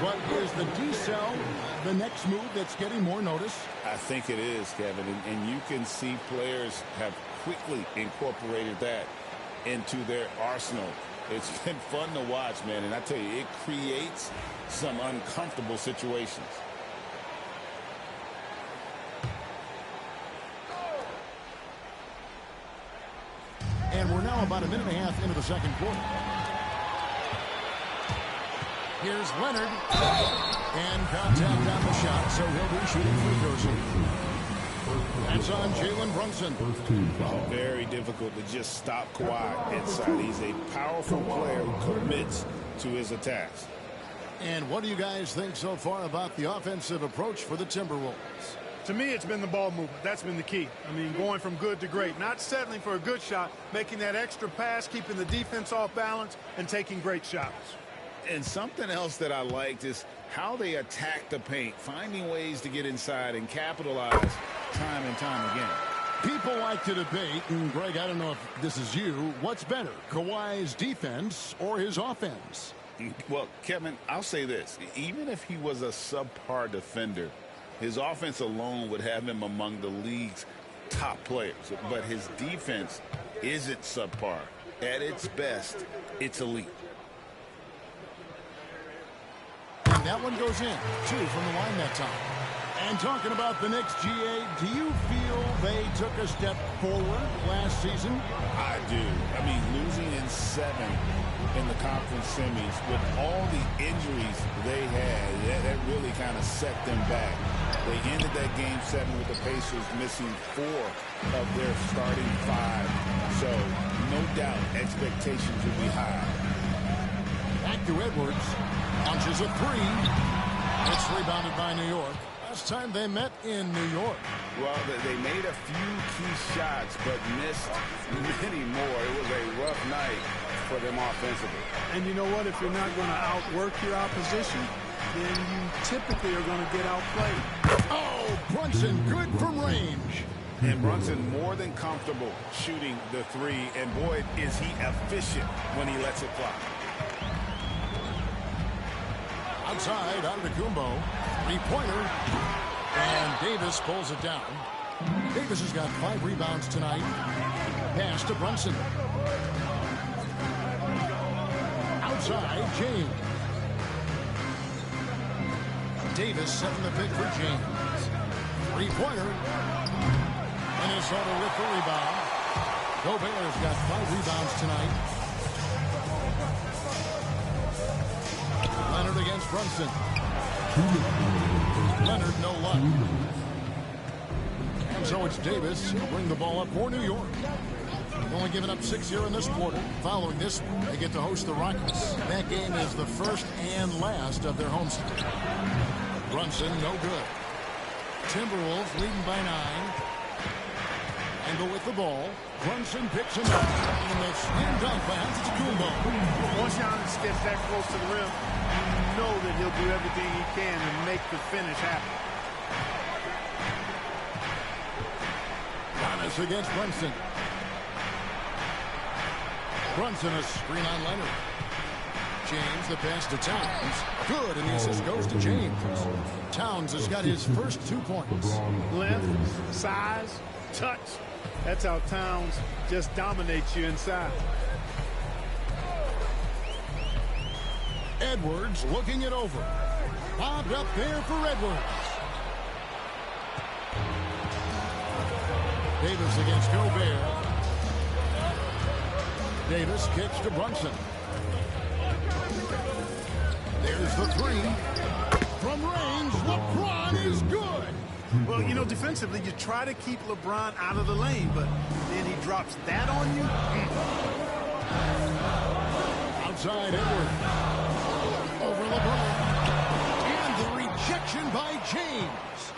But is the decel the next move that's getting more notice? I think it is, Kevin, and you can see players have quickly incorporated that into their arsenal. It's been fun to watch, man, and I tell you, it creates some uncomfortable situations. And we're now about a minute and a half into the second quarter. Here's Leonard. And contact on the shot, so he'll be shooting free throws here. That's on Jalen Brunson. Very difficult to just stop Kawhi inside. He's a powerful player who commits to his attacks. And what do you guys think so far about the offensive approach for the Timberwolves? To me, it's been the ball movement. That's been the key. I mean, going from good to great. Not settling for a good shot, making that extra pass, keeping the defense off balance, and taking great shots. And something else that I liked is how they attack the paint, finding ways to get inside and capitalize time and time again. People like to debate, and Greg, I don't know if this is you, what's better, Kawhi's defense or his offense? Well, Kevin, I'll say this. Even if he was a subpar defender, his offense alone would have him among the league's top players. But his defense isn't subpar. At its best, it's elite. And that one goes in. 2 from the line that time. And talking about the Knicks, GA, do you feel they took a step forward last season? I do. I mean, losing in 7 in the conference semis with all the injuries they had, that really kind of set them back. They ended that game 7 with the Pacers missing 4 of their starting 5. So, no doubt, expectations will be high. Back to Edwards. Launches a 3. It's rebounded by New York. Last time they met in New York. Well, they made a few key shots, but missed many more. It was a rough night for them offensively. And you know what? If you're not going to outwork your opposition, then you typically are going to get outplayed. Oh, Brunson, good from range. And Brunson more than comfortable shooting the 3. And boy, is he efficient when he lets it fly. Outside, Antetokounmpo, 3-pointer, and Davis pulls it down. Davis has got 5 rebounds tonight. Pass to Brunson. Outside, James. Davis setting the pick for James. 3-pointer. Minnesota with the rebound. Gobert's got 5 rebounds tonight. Leonard against Brunson. Leonard, no luck. And so it's Davis who'll bring the ball up for New York. They've only given up 6 here in this quarter. Following this one, they get to host the Rockets. That game is the first and last of their homestand. Brunson, no good. Timberwolves leading by 9. Angle with the ball. Brunson picks him up. And the slam dunk by Antetokounmpo. Once Giannis gets that close to the rim, you know that he'll do everything he can to make the finish happen. Giannis against Brunson. Brunson a screen on Leonard. James the pass to Towns. Good, and the assist goes to James. Towns has got his first 2 points. Length, size, touch. That's how Towns just dominates you inside. Edwards looking it over. Bobbed up there for Edwards. Davis against Gobert. Davis kicks to Brunson. There's the 3. From range, LeBron is good. Well, you know, defensively, you try to keep LeBron out of the lane, but then he drops that on you. Outside Edwards. Over LeBron. And the rejection by James.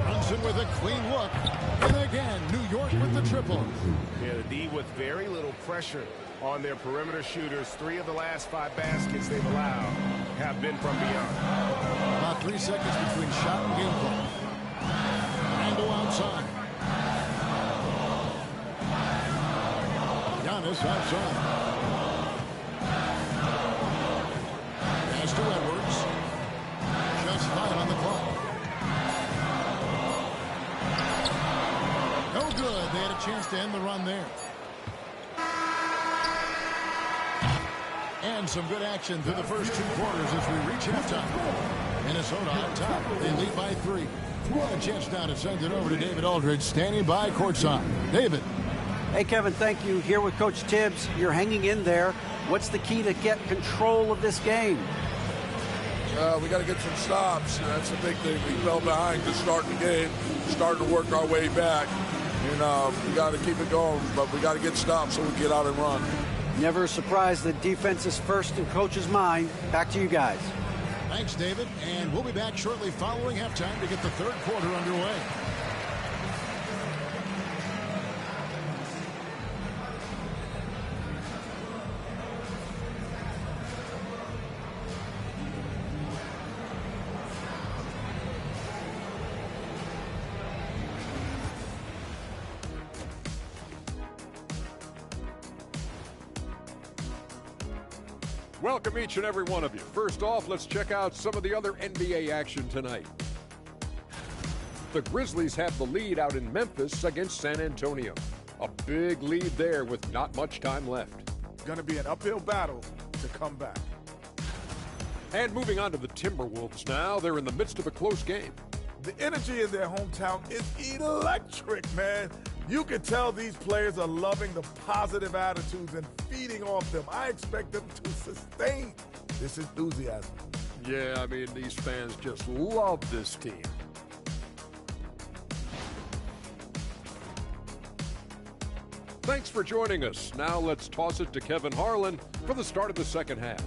Brunson with a clean look. And again, New York with the triple. Yeah, the D with very little pressure on their perimeter shooters. 3 of the last 5 baskets they've allowed have been from beyond. About 3 seconds between shot and game clock. Randle outside. Giannis outside. Pass to Edwards. Just 5 on the clock. No good. They had a chance to end the run there. And some good action through the first 2 quarters as we reach halftime. Minnesota on top. They lead by 3. A chance now to send it over to David Aldridge, standing by courtside. David. Hey, Kevin, thank you. Here with Coach Tibbs. You're hanging in there. What's the key to get control of this game? We got to get some stops. That's the big thing. We fell behind to start the game, starting to work our way back. We got to keep it going, but we got to get stops so we can get out and run. Never a surprise that defense is first in Coach's mind. Back to you guys. Thanks, David. And we'll be back shortly following halftime to get the third quarter underway. Welcome each and every one of you. First off, let's check out some of the other NBA action tonight. The Grizzlies have the lead out in Memphis against San Antonio. A big lead there with not much time left. Going to be an uphill battle to come back. And moving on to the Timberwolves now. They're in the midst of a close game. The energy in their hometown is electric, man. You can tell these players are loving the positive attitudes and feeding off them. I expect them to sustain this enthusiasm. Yeah, I mean, these fans just love this team. Thanks for joining us. Now let's toss it to Kevin Harlan for the start of the second half.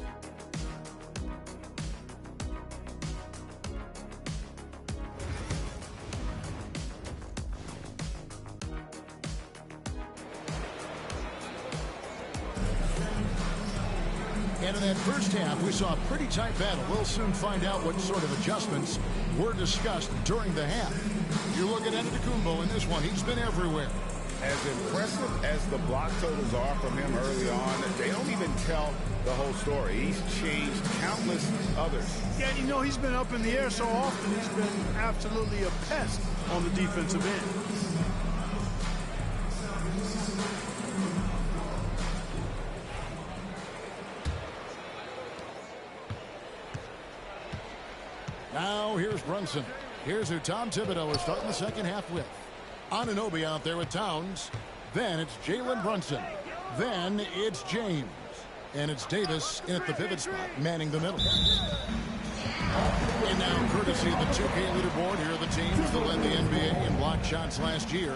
And in that first half, we saw a pretty tight battle. We'll soon find out what sort of adjustments were discussed during the half. You look at Antetokounmpo in this one. He's been everywhere. As impressive as the block totals are from him early on, they don't even tell the whole story. He's changed countless others. Yeah, he's been up in the air so often. He's been absolutely a pest on the defensive end. Now here's Brunson. Here's who Tom Thibodeau is starting the second half with. Anunoby out there with Towns. Then it's Jalen Brunson. Then it's James. And it's Davis in at the pivot spot, manning the middle. And now, courtesy of the 2K leaderboard, here are the teams that led the NBA in block shots last year.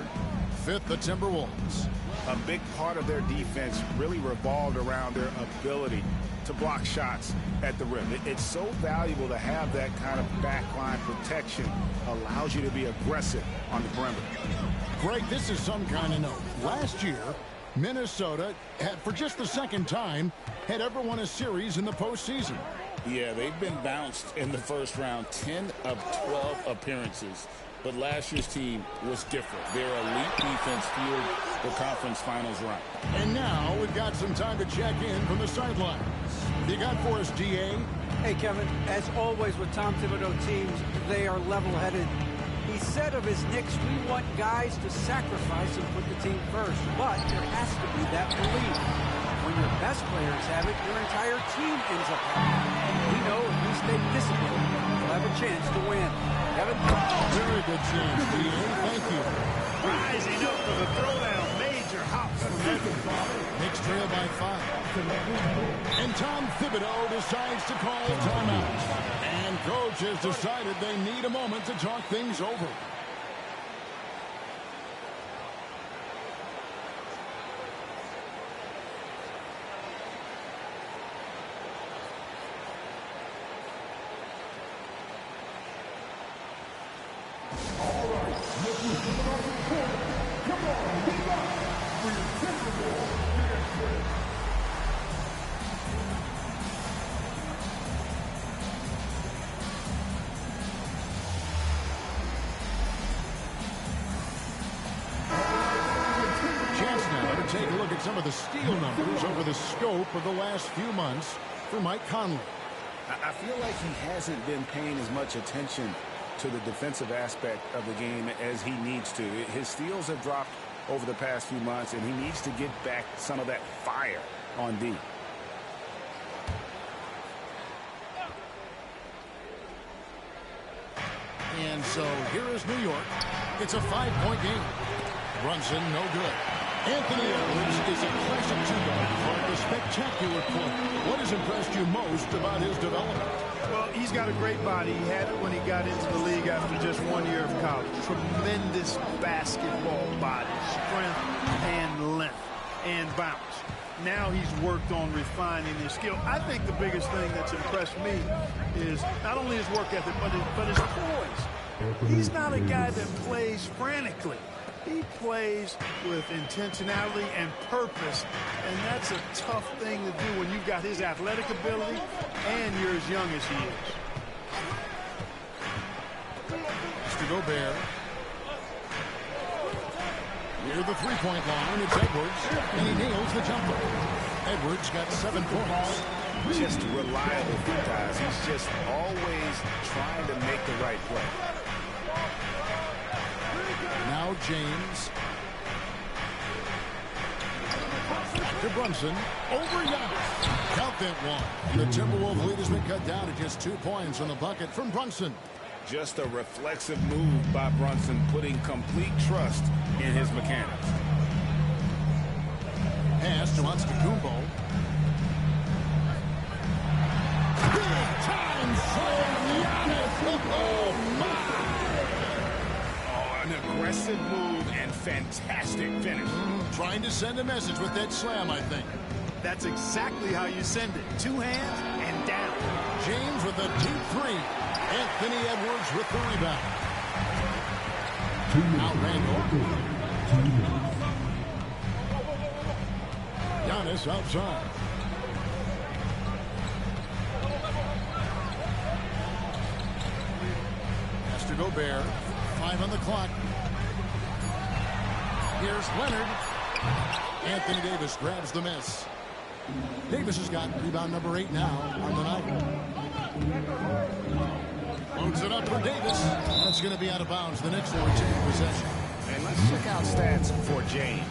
Fifth, the Timberwolves. A big part of their defense really revolved around their ability to block shots at the rim. It's so valuable to have that kind of backline protection. Allows you to be aggressive on the perimeter. Greg, this is some kind of note. Last year, Minnesota had, for just the second time, had ever won a series in the postseason. Yeah, they've been bounced in the first round, 10 of 12 appearances. But last year's team was different. Their elite defense fueled the conference finals run. And now we've got some time to check in from the sidelines. You got for us, DA? Hey, Kevin, as always with Tom Thibodeau teams, they are level-headed. He said of his Knicks, we want guys to sacrifice and put the team first. But there has to be that belief. When your best players have it, your entire team ends up having it. We know if we stay disciplined, we'll have a chance to win. Kevin? Very good chance, DA. Thank you. Rising up for the throwdown. Major hops from Evan. Knicks trail by 5. And Tom Thibodeau decides to call a timeout. And coach has decided they need a moment to talk things over. Take a look at some of the steal numbers over the scope of the last few months for Mike Conley. I feel like he hasn't been paying as much attention to the defensive aspect of the game as he needs to. His steals have dropped over the past few months, and he needs to get back some of that fire on D. And so here is New York. It's a 5-point game. Brunson, no good. Anthony Edwards is a classic two-guard with a spectacular play. What has impressed you most about his development? Well, he's got a great body. He had it when he got into the league after just 1 year of college. Tremendous basketball body, strength and length and bounce. Now he's worked on refining his skill. I think the biggest thing that's impressed me is not only his work ethic, but his poise. He's not a guy that plays frantically. He plays with intentionality and purpose, and that's a tough thing to do when you've got his athletic ability and you're as young as he is. Mr. Gobert. Near the three-point line, it's Edwards, and he nails the jumper. Edwards got 7 points. Just reliable, guys. He's just always trying to make the right play. Now James. To Brunson. Over Giannis. Count that one. The Timberwolves lead has been cut down to just 2 points on the bucket from Brunson. Just a reflexive move by Brunson, putting complete trust in his mechanics. Pass to Antetokounmpo. Big time for Giannis. Oh, my. An aggressive move and fantastic finish. Trying to send a message with that slam, I think. That's exactly how you send it. 2 hands and down. James with a deep three. Anthony Edwards with the rebound. Now Randall. Giannis outside. Has to Gobert. 5 on the clock. Here's Leonard. Anthony Davis grabs the miss. Davis has got rebound number 8 now on the night. Loads it up for Davis. That's going to be out of bounds. The Knicks will retain possession. And let's check out stats for James.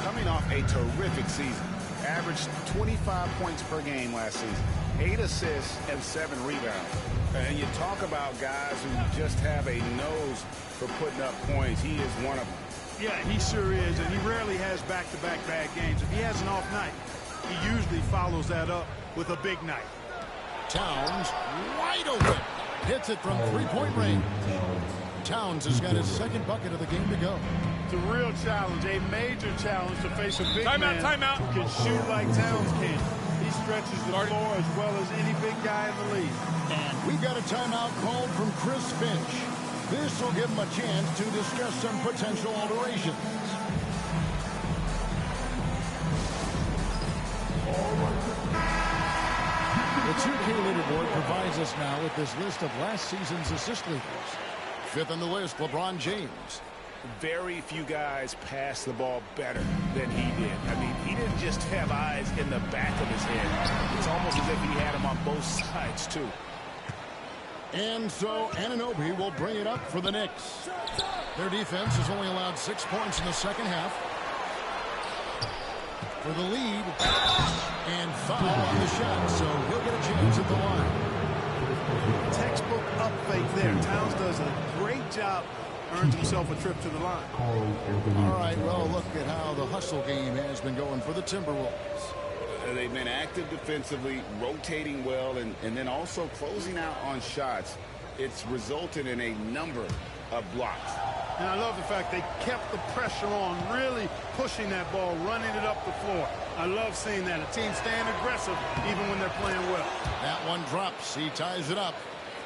Coming off a terrific season. Averaged 25 points per game last season. 8 assists and 7 rebounds. And you talk about guys who just have a nose for putting up points. He is one of them. Yeah, he sure is, and he rarely has back-to-back bad games. If he has an off night, he usually follows that up with a big night. Towns wide open. Hits it from 3-point range. Towns has got his 2nd bucket of the game to go. It's a real challenge, a major challenge to face a big man who can shoot like Towns can. He stretches the floor as well as any big guy in the league. And we've got a timeout called from Chris Finch. This will give him a chance to discuss some potential alterations. The 2K leaderboard provides us now with this list of last season's assist leaders. 5th on the list, LeBron James. Very few guys pass the ball better than he did. I mean, he didn't just have eyes in the back of his head. It's almost as if he had them on both sides, too. And so Anunoby will bring it up for the Knicks. Their defense has only allowed 6 points in the second half. For the lead. And foul on the shot, so he'll get a chance at the line. Textbook up fake there. Towns does a great job. Earns himself a trip to the line. All right, well, look at how the hustle game has been going for the Timberwolves. They've been active defensively, rotating well, and then also closing out on shots. It's resulted in a number of blocks. And I love the fact they kept the pressure on, really pushing that ball, running it up the floor. I love seeing that. A team staying aggressive even when they're playing well. That one drops. He ties it up.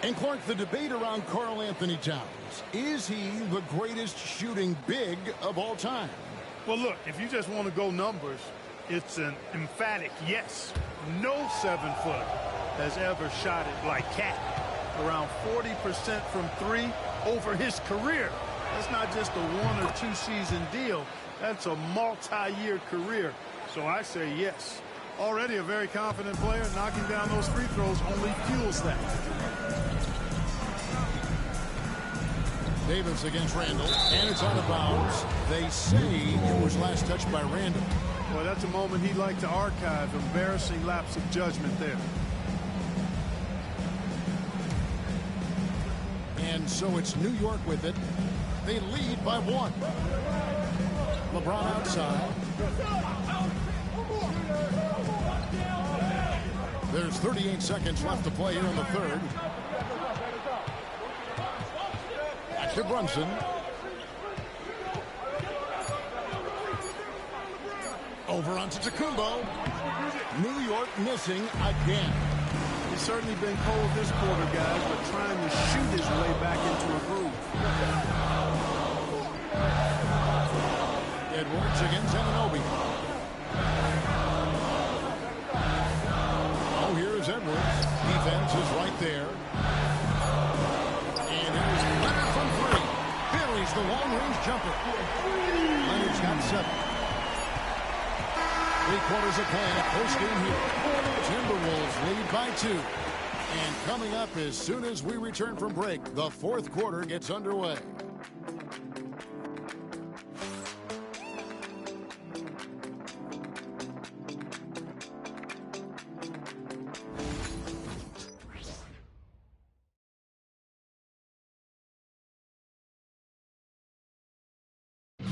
And Clark, the debate around Karl Anthony Towns. Is he the greatest shooting big of all time? Well, look, if you just want to go numbers, it's an emphatic yes. No 7-foot has ever shot it like Cat. Around 40% from 3 over his career. That's not just a 1 or 2 season deal. That's a multi-year career. So I say yes. Already a very confident player. Knocking down those free throws only fuels that. Davis against Randall, and it's out of bounds. They say it was last touched by Randall. Well, that's a moment he'd like to archive. Embarrassing lapse of judgment there. And so it's New York with it. They lead by 1. LeBron outside. There's 38 seconds left to play here in the third. Back to Brunson. Over onto Tacumbo. New York missing again. He's certainly been cold this quarter, guys, but trying to shoot his way back into a groove. Edwards against Anunoby. Oh, here's Edwards. Defense is right there. And here's Leonard from three. Buries the long-range jumper. Leonard's got 7. 3 quarters of play in a close game here. Timberwolves lead by 2. And coming up as soon as we return from break, the 4th quarter gets underway.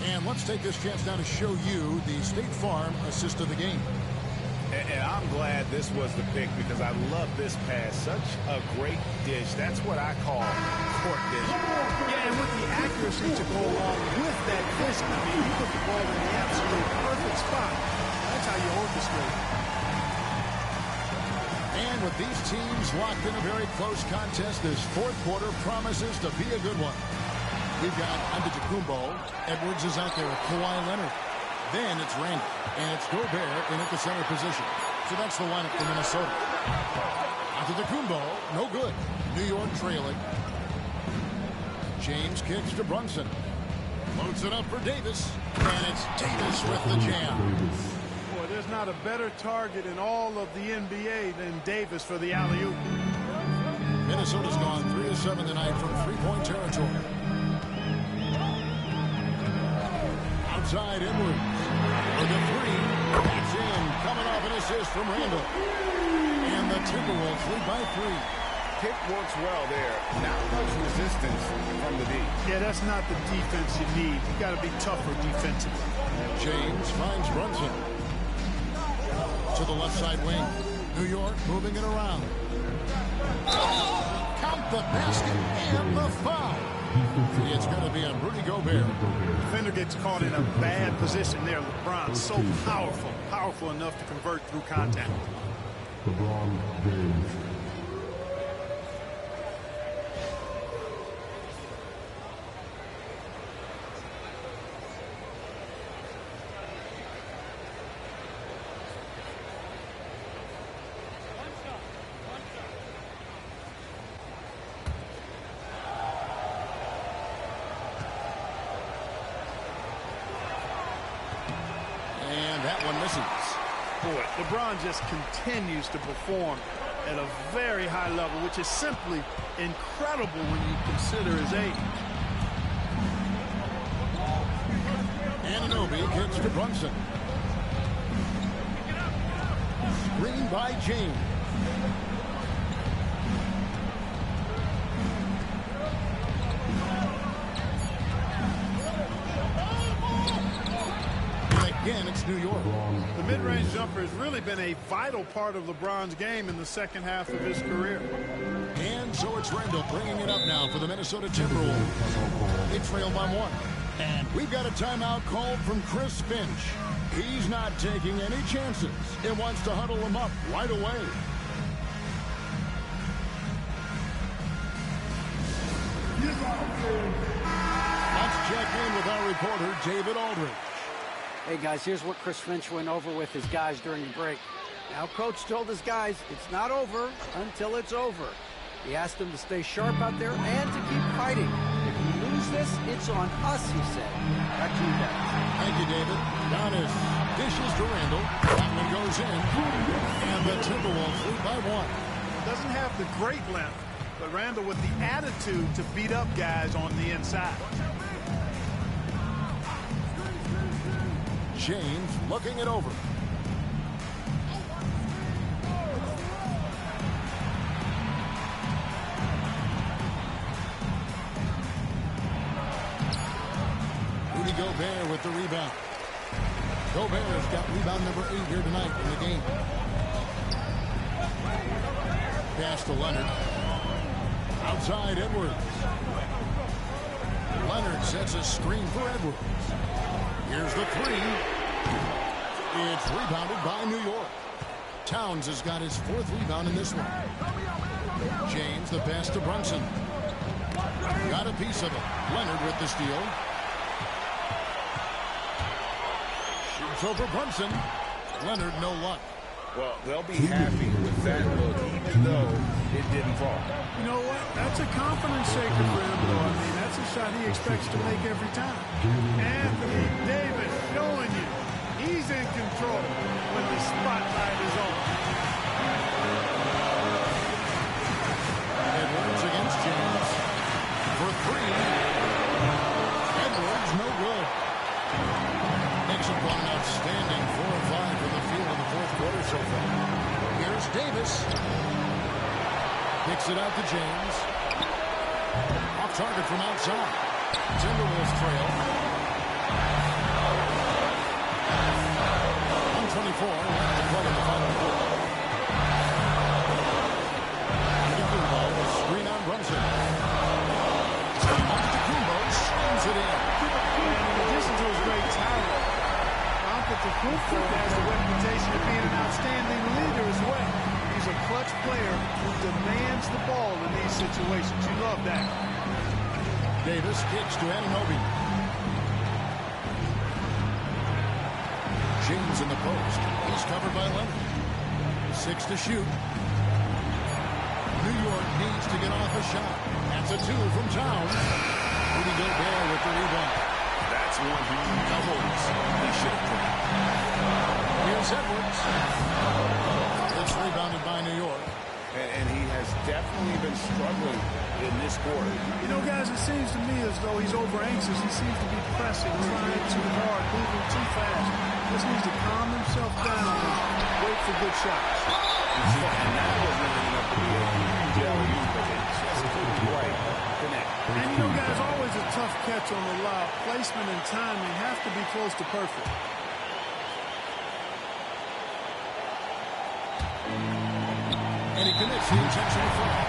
And let's take this chance now to show you the State Farm assist of the game. And I'm glad this was the pick because I love this pass. Such a great dish. That's what I call court vision. Yeah, and with the accuracy to go along with that vision, I mean, you put the ball in the absolute perfect spot. That's how you orchestrate. And with these teams locked in a very close contest, this 4th quarter promises to be a good one. We've got Antetokounmpo. Edwards is out there with Kawhi Leonard. Then it's Randall, and it's Gobert in at the center position. So that's the lineup for Minnesota. Antetokounmpo, no good. New York trailing. James kicks to Brunson. Loads it up for Davis, and it's Davis with the jam. Boy, there's not a better target in all of the NBA than Davis for the alley-oop. Minnesota's gone 3 of 7 tonight from three-point territory. Outside Edwards. For the 3. That's in. Coming off an assist from Randall. And the Timberwolves lead by 3. Pick works well there. Not much resistance from the D. Yeah, that's not the defense you need. You got to be tougher defensively. James finds Brunson. To the left side wing. New York moving it around. Count the basket and the foul. It's going to be on Rudy Gobert. Defender gets caught in a bad position there. LeBron so powerful. Powerful enough to convert through contact. LeBron James. Boy, LeBron just continues to perform at a very high level, which is simply incredible when you consider his age. Anunoby kicks to Brunson. Screen by James. Again, it's New York. The mid-range jumper has really been a vital part of LeBron's game in the second half of his career. And so it's Randall bringing it up now for the Minnesota Timberwolves. They trail by 1. And we've got a timeout called from Chris Finch. He's not taking any chances. He wants to huddle them up right away. Let's check in with our reporter, David Aldridge. Hey, guys, here's what Chris Finch went over with his guys during the break. Now, Coach told his guys it's not over until it's over. He asked them to stay sharp out there and to keep fighting. If we lose this, it's on us, he said. Back to you guys. Thank you, David. Giannis dishes to Randall. That one goes in. And the Timberwolves lead by 1. Doesn't have the great length, but Randall with the attitude to beat up guys on the inside. James looking it over. Rudy Gobert with the rebound. Gobert's got rebound number 8 here tonight in the game. Pass to Leonard. Outside Edwards. Leonard sets a screen for Edwards. Here's the 3. It's rebounded by New York. Towns has got his 4th rebound in this one. James, the pass to Brunson. Got a piece of it. Leonard with the steal. Shoots over Brunson. Leonard, no luck. Well, they'll be happy with that look, even though it didn't fall. You know what? That's a confidence shaker for him, though. I mean, that's a shot he expects to make every time. Anthony Davis showing you he's in control when the spotlight is on. Edwards against James. For 3. Edwards, no good. Knicks have gone an outstanding 4 of 5 from the field in the 4th quarter so far. Here's Davis. Kicks it out to James. Off target from outside. Timberwolves trail. 124 to play in the final quarter. Antetokounmpo, screen on Brunson. Antetokounmpo slams it in. And in addition to his great talent, Antetokounmpo has the reputation of being an outstanding leader as well. He's a clutch player who demands the ball in these situations. You love that. Davis kicks to Anunoby. James in the post. He's covered by Leonard. 6 to shoot. New York needs to get off a shot. That's a 2 from Towns. Rudy Gobert with the rebound. That's one he knows he should have put out. Here's Edwards. It's rebounded by New York. And he has definitely been struggling in this quarter. You know, guys, it seems to me as though he's over-anxious. He seems to be pressing, trying too hard, moving too fast. Just needs to calm himself down and wait for good shots. And that wasn't enough to be a huge alley-oop, but it just couldn't quite connect. And you know, guys, always a tough catch on the lob. Placement and timing have to be close to perfect. And he connects the intentional foul.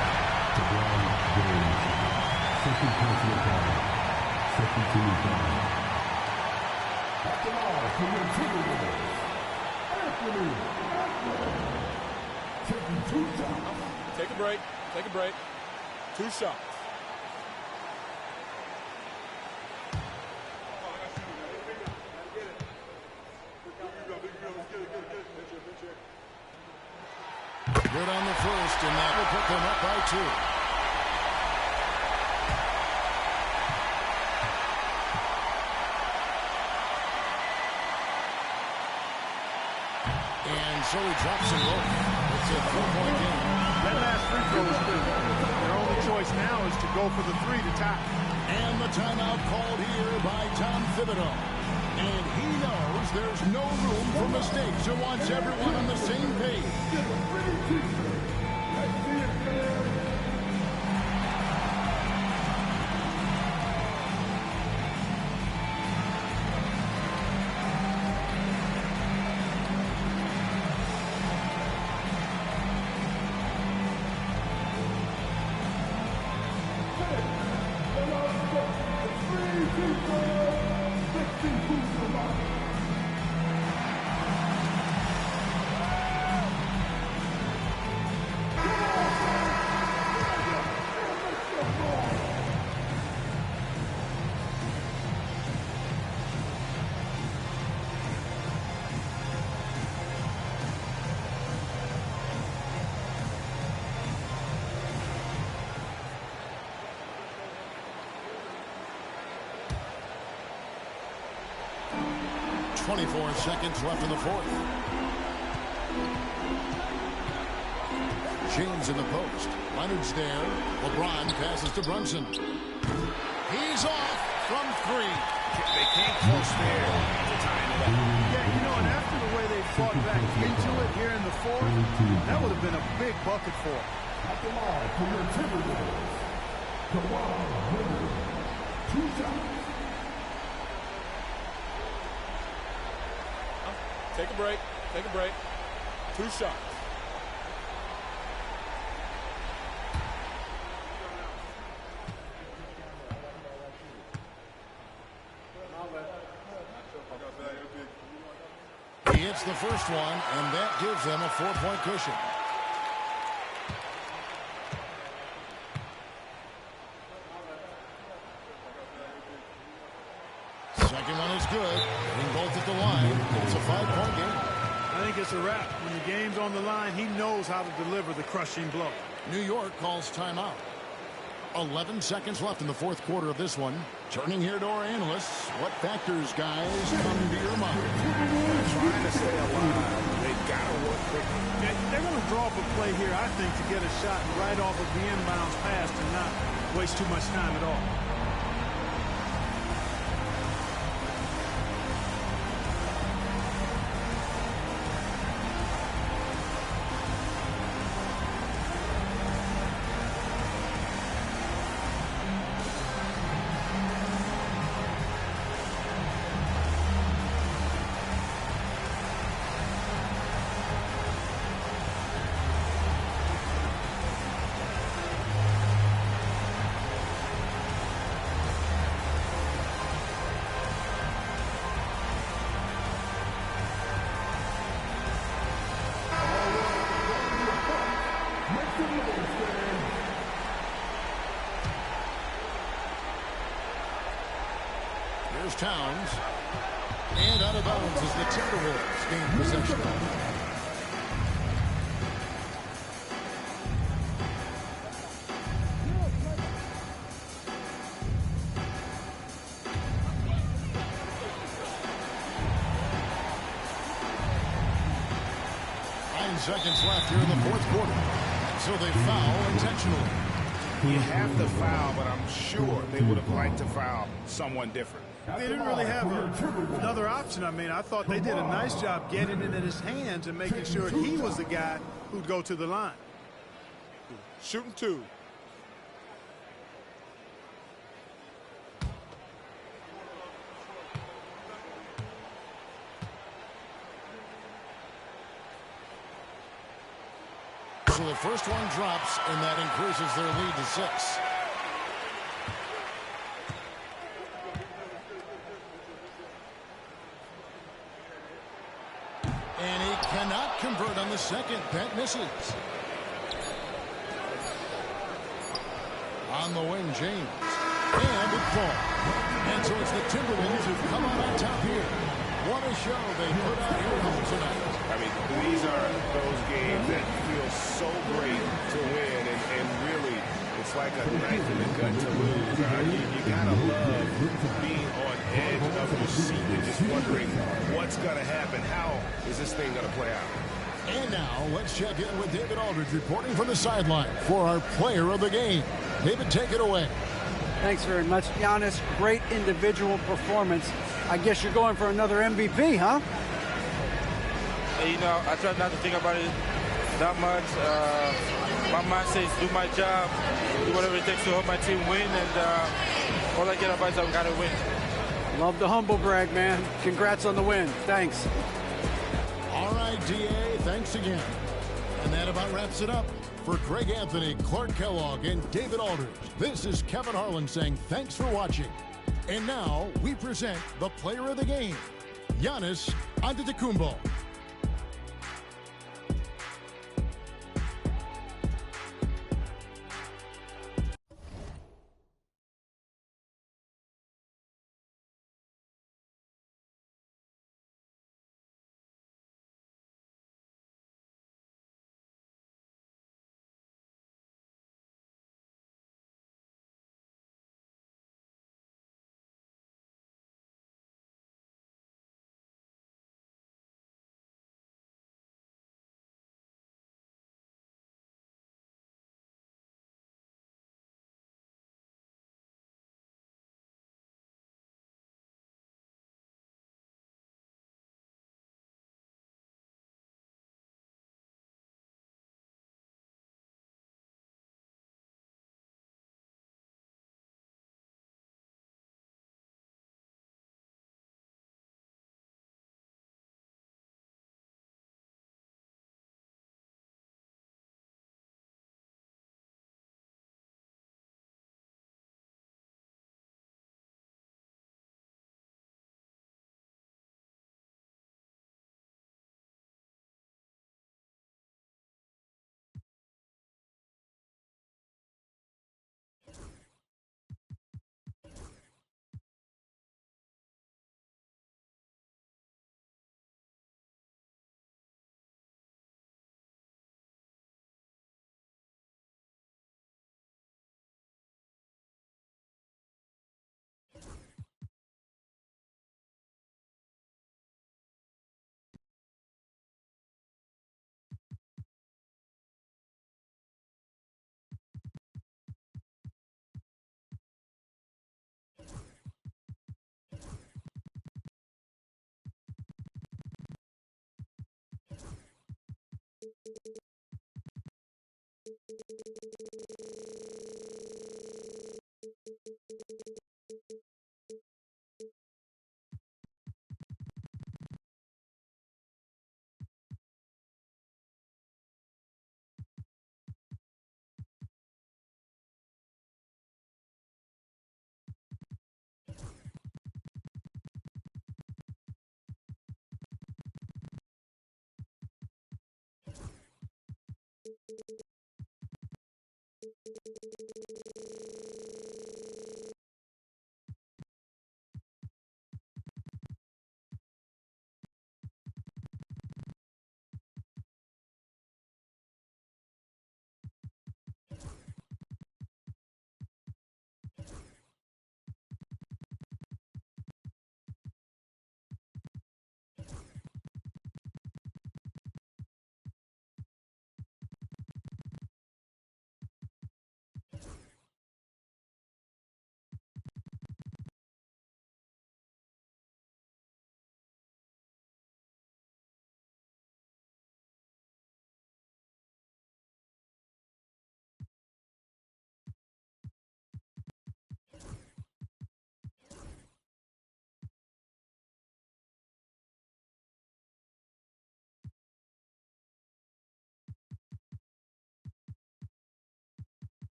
Second personal foul. Second team foul. After all, for your Timberwolves, Anthony taking 2 shots. Take a break. Take a break. 2 shots. Good on the first, and that will put them up by 2. And so he drops them both. It's a 4-point game. That last free throw was good. Their only choice now is to go for the 3 to tie. And the timeout called here by Tom Thibodeau. And he knows there's no room for mistakes and wants everyone on the same page. .24 seconds left in the 4th. James in the post. Leonard's there. LeBron passes to Brunson. He's off from 3. They came close there to tying it up. Yeah, you know, and after the way they fought back into it here in the 4th, that would have been a big bucket for them. After all, for your Timberwolves, Kawhi Leonard, 2 shots. Take a break. Take a break. 2 shots. He hits the first one, and that gives them a 4-point cushion. Second one is good. Hitting both at the line. It's a 5-point game. I think it's a wrap. When the game's on the line, he knows how to deliver the crushing blow. New York calls timeout. 11 seconds left in the fourth quarter of this one. Turning here to our analysts. What factors, guys, come to your mind? Trying to stay alive. They've got to work quickly. They're going to draw up a play here, I think, to get a shot right off of the inbounds pass and not waste too much time at all. Here's Towns. And out of bounds as the Timberwolves gain possession. Seconds left here in the fourth quarter. So they foul intentionally. You have to foul, but I'm sure they would have liked to foul someone different. They didn't really have another option. I mean, I thought they did a nice job getting it in his hands and making sure he was the guy who'd go to the line. Shooting 2. So the first one drops, and that increases their lead to 6. And he cannot convert on the second. That misses. On the wing, James. And it falls. And so it's the Timberwolves who come out on top here. What a show they put out here at home tonight. I mean, these are those games that feel so great to win, and really, it's like a knife in the gut to lose. You gotta love being on edge of your seat and just wondering what's gonna happen. How is this thing gonna play out? And now let's check in with David Aldridge reporting from the sideline for our player of the game. David, take it away. Thanks very much, Giannis. Great individual performance. I guess you're going for another MVP, huh? You know, I try not to think about it that much. My mind says do my job, do whatever it takes to help my team win, and all I get about is I've got to win. Love the humble brag, man. Congrats on the win. Thanks. All right, D.A., thanks again. And that about wraps it up. For Greg Anthony, Clark Kellogg, and David Aldridge, this is Kevin Harlan saying thanks for watching. And now we present the player of the game, Giannis Antetokounmpo.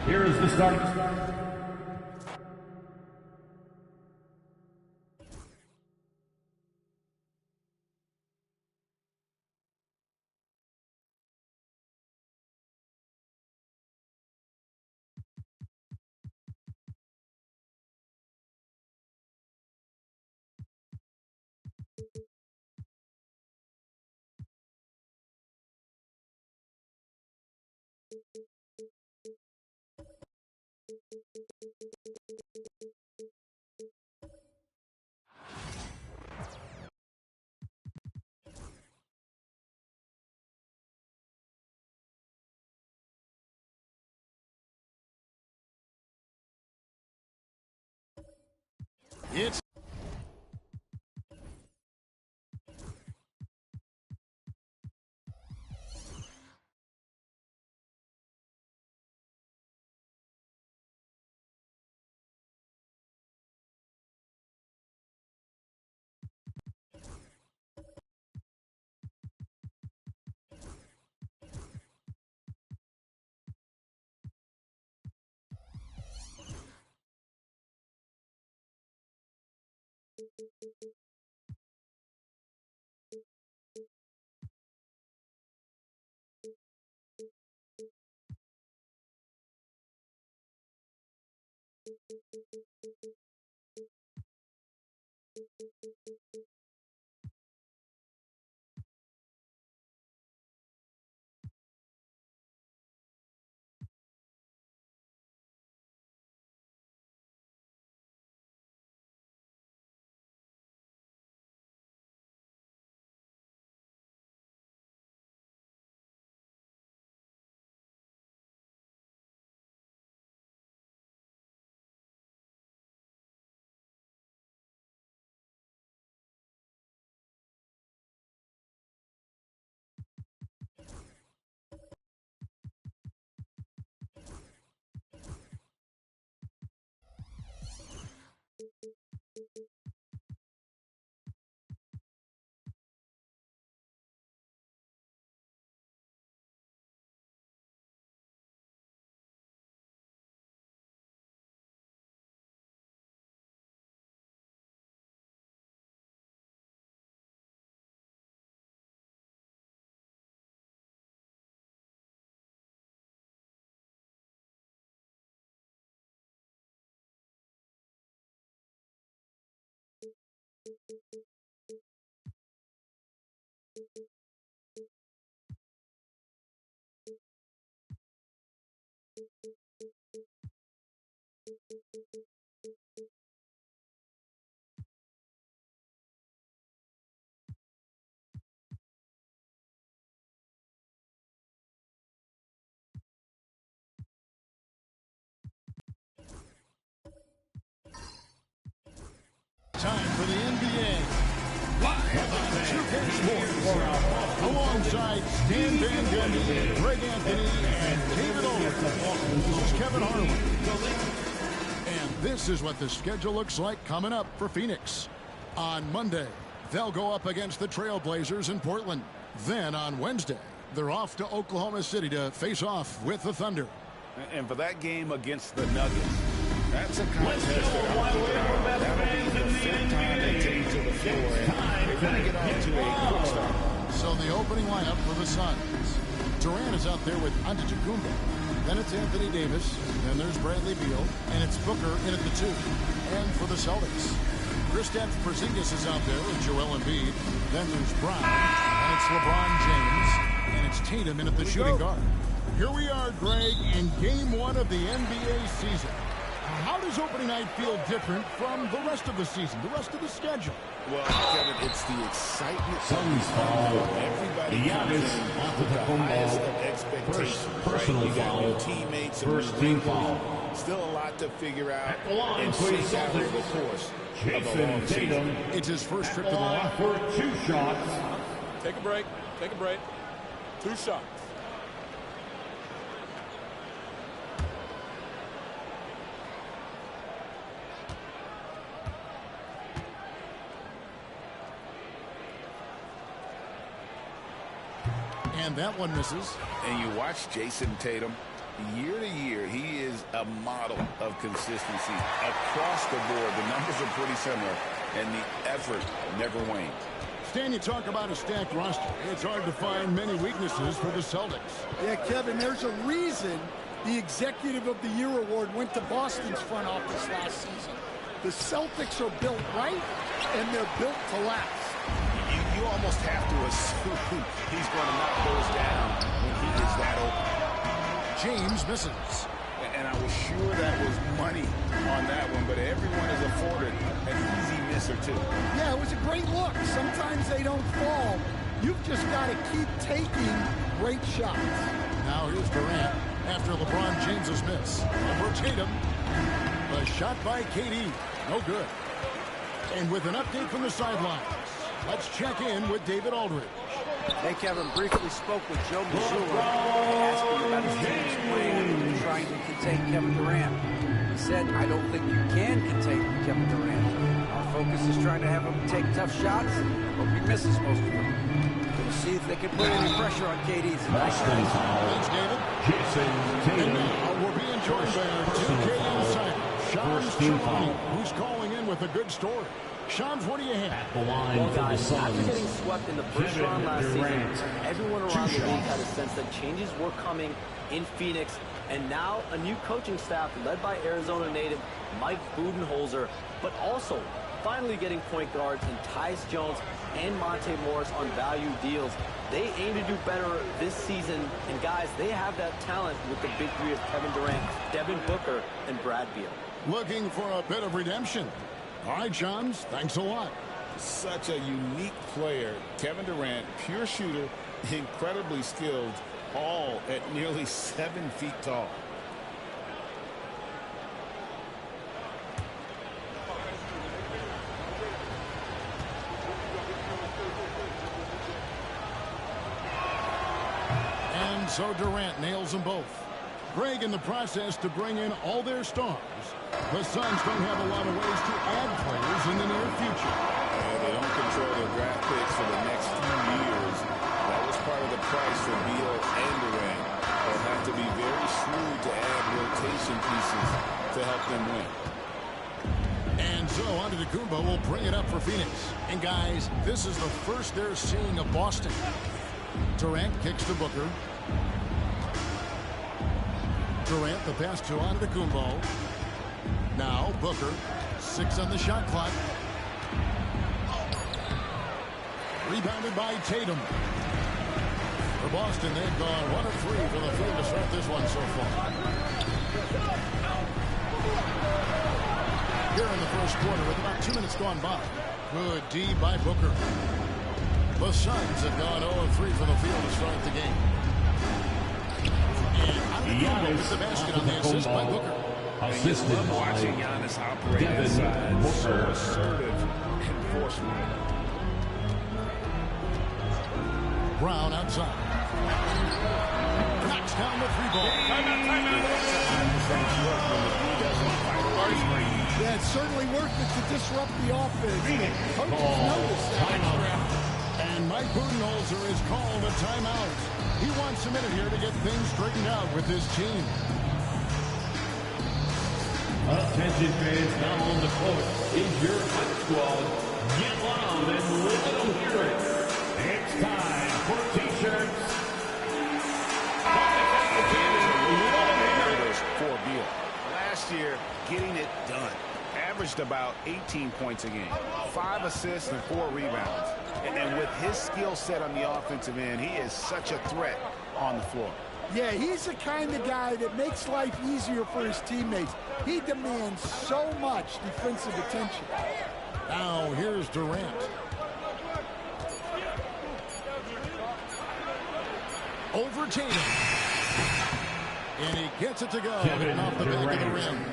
Here is the start. It's Time for the NBA. Live on 2K Sports. Alongside Stan Van Gundy, Greg Anthony, and David Olin. This is Kevin Harlan. And this is what the schedule looks like coming up for Phoenix. On Monday, they'll go up against the Trailblazers in Portland. Then on Wednesday, they're off to Oklahoma City to face off with the Thunder. And for that game against the Nuggets, that's a contest that'll be the fifth time they take to the floor, and they're going to get off to a quick start. So the opening lineup for the Suns. Durant is out there with Antetokounmpo. Then it's Anthony Davis. Then there's Bradley Beal. And it's Booker in at the 2. And for the Celtics, Kristaps Porzingis is out there with Joel Embiid. Then there's Brown. And it's LeBron James. And it's Tatum in at the shooting guard. Here we are, Greg, in Game 1 of the NBA season. How does opening night feel different from the rest of the season, the rest of the schedule? Well, Kevin, it's the excitement. Suns foul. Everybody comes in with the highest of expectations. Personal right? You got foul. your teammates. First team foul. Still a lot to figure out line and for the shake out over the Celtics. course of Jason the long season. Tatum. It's his first trip to the line for 2 shots. Take a break. Take a break. 2 shots. And that one misses. And you watch Jason Tatum. Year to year, he is a model of consistency. Across the board, the numbers are pretty similar, and the effort never wanes. Stan, you talk about a stacked roster. It's hard to find many weaknesses for the Celtics. Yeah, Kevin, there's a reason the Executive of the Year award went to Boston's front office last season. The Celtics are built right, and they're built to last. You almost have to assume he's going to knock those down when he is that open. James misses. And I was sure that was money on that one, but everyone is afforded an easy miss or two. Yeah, it was a great look. Sometimes they don't fall. You've just got to keep taking great shots. Now here's Durant after LeBron James's miss. Over Tatum. The shot by KD. No good. And with an update from the sidelines, let's check in with David Aldridge. Hey, Kevin, briefly spoke with Joe Mazzulla, asking about his team's plan in trying to contain Kevin Durant. He said, I don't think you can contain Kevin Durant. Our focus is trying to have him take tough shots. Hope he misses most of them. We'll see if they can put any pressure on KD tonight. Thanks, David. Jason Tatum. And now we're being joined by our 2K insider, Sean Strong, who's calling in with a good story. Sean, what do you have? Well, guys, after getting swept in the first round last season, everyone around the league had a sense that changes were coming in Phoenix. And now a new coaching staff led by Arizona native Mike Budenholzer, but also finally getting point guards in Tyus Jones and Monte Morris on value deals. They aim to do better this season, and guys, they have that talent with the big three of Kevin Durant, Devin Booker, and Brad Beal. Looking for a bit of redemption. All right, Johns, thanks a lot. Such a unique player. Kevin Durant, pure shooter, incredibly skilled, all at nearly 7 feet tall. And so Durant nails them both. Greg in the process to bring in all their stars. The Suns don't have a lot of ways to add players in the near future. They don't control their draft picks for the next few years. That was part of the price for Beal and Durant. They'll have to be very shrewd to add rotation pieces to help them win. And so Antetokounmpo will bring it up for Phoenix. And guys, this is the first they're seeing of Boston. Durant kicks to Booker. Durant the pass to Antetokounmpo. Now Booker, 6 on the shot clock. Rebounded by Tatum. For Boston, they've gone 1 of 3 from the field to start this one so far. Here in the first quarter with about 2 minutes gone by. Good D by Booker. The Suns have gone 0 of 3 from the field to start the game. And Antetokounmpo with the basket on the assist by Booker. Assisted by watching Giannis operate inside. So assertive and forceful. Brown outside. Knocks down the 3-ball. Yeah, it's certainly worth it to disrupt the offense. Coaches notice that. And Mike Budenholzer is called a timeout. He wants a minute here to get things straightened out with his team. Attention fans, now on the court is your hot squad. Get loud and let them hear it. It's time for T-shirts. For Beal. Last year, getting it done. Averaged about 18 points a game, 5 assists and 4 rebounds. And with his skill set on the offensive end, he is such a threat on the floor. Yeah, he's the kind of guy that makes life easier for his teammates. He demands so much defensive attention. Now here's Durant. Over Tatum. And he gets it to go. Off the back of the rim.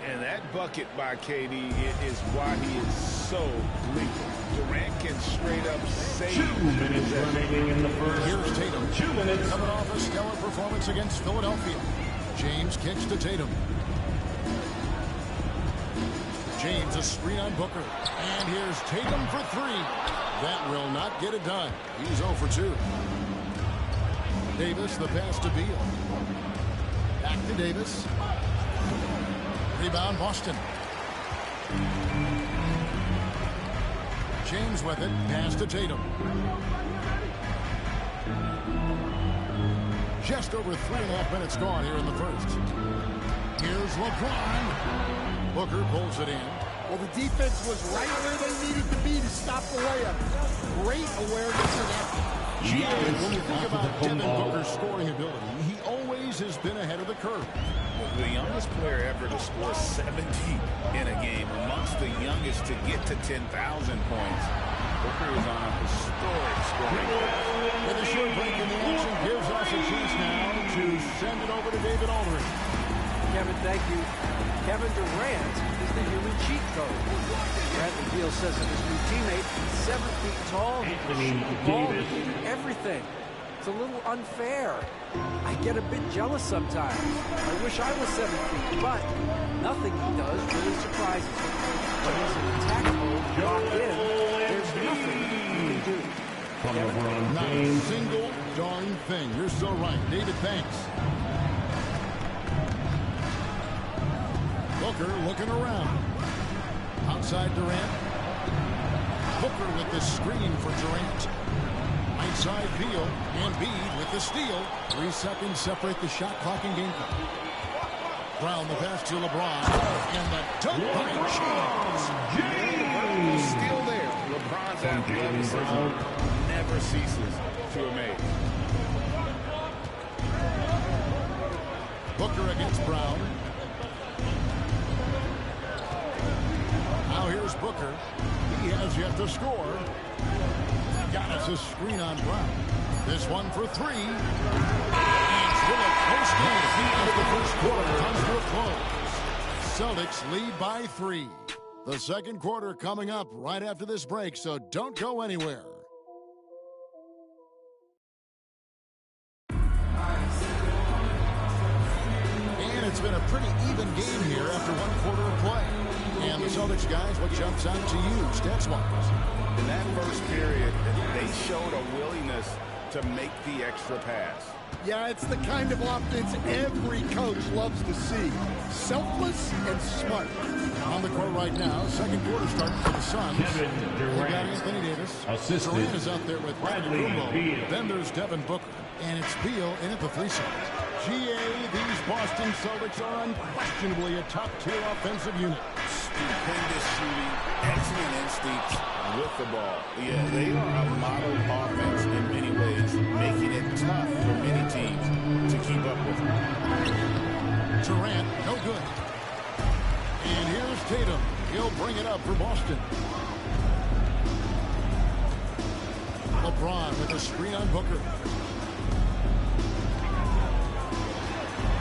And that bucket by KD is why he is so lethal. Durant can straight up save. 2 minutes remaining in the first. Here's Tatum. 2 minutes. Coming off a stellar performance against Philadelphia. James kicks to Tatum. James a screen on Booker. And here's Tatum for 3. That will not get it done. He's 0 for 2. Davis the pass to Beal. Back to Davis. Rebound Boston. James with it. Pass to Tatum. Just over 3.5 minutes gone here in the first. Here's LeBron. Booker pulls it in. Well, the defense was right where they needed to be to stop the layup. Great awareness of that. When you think about Devin Booker's scoring ability, he always has been ahead of the curve. The youngest player ever to score 70 in a game, amongst the youngest to get to 10,000 points. Booker is on a historic scoring. With a short break in the action, gives us a chance now to send it over to David Aldridge. Kevin, thank you. Kevin Durant is the human cheat code. Bradley Beal says of his new teammate, he's 7 feet tall, he can shoot the ball, he can do everything. It's a little unfair. I get a bit jealous sometimes. I wish I was 7 feet, but nothing he does really surprises me. When he's in attack mode, locked in, there's nothing he can do. Kevin, not a single darn thing. You're so right. David, thanks. Booker looking around. Outside Durant. Booker with the screen for Durant. Outside Beal, and Embiid with the steal. 3 seconds separate the shot clock and game clock. Brown the pass to LeBron, and the dunk by James. Still there. LeBron's athleticism never ceases to amaze. Booker against Brown. Now here's Booker. He has yet to score. Giannis' screen on Brown. This one for 3. And still a close game as the first quarter comes to a close. Celtics lead by 3. The second quarter coming up right after this break, so don't go anywhere. And it's been a pretty even game here after 1 quarter of play. And the Celtics guys, what jumps out to you, stats-wise? In that first period, they showed a willingness to make the extra pass. Yeah, it's the kind of offense every coach loves to see. Selfless and smart. On the court right now, second quarter starting for the Suns. Kevin Durant. We got Anthony Davis. Assisted. Durant is out there with Bradley Beal. Then there's Devin Booker. And it's Beal in at the 3 side. GA, these Boston Celtics are unquestionably a top-tier offensive unit. Stupendous shooting, excellent instincts with the ball. Yeah, they are a model offense in many ways, making it tough for many teams to keep up with them. Durant, no good. And here's Tatum. He'll bring it up for Boston. LeBron with a screen on Booker.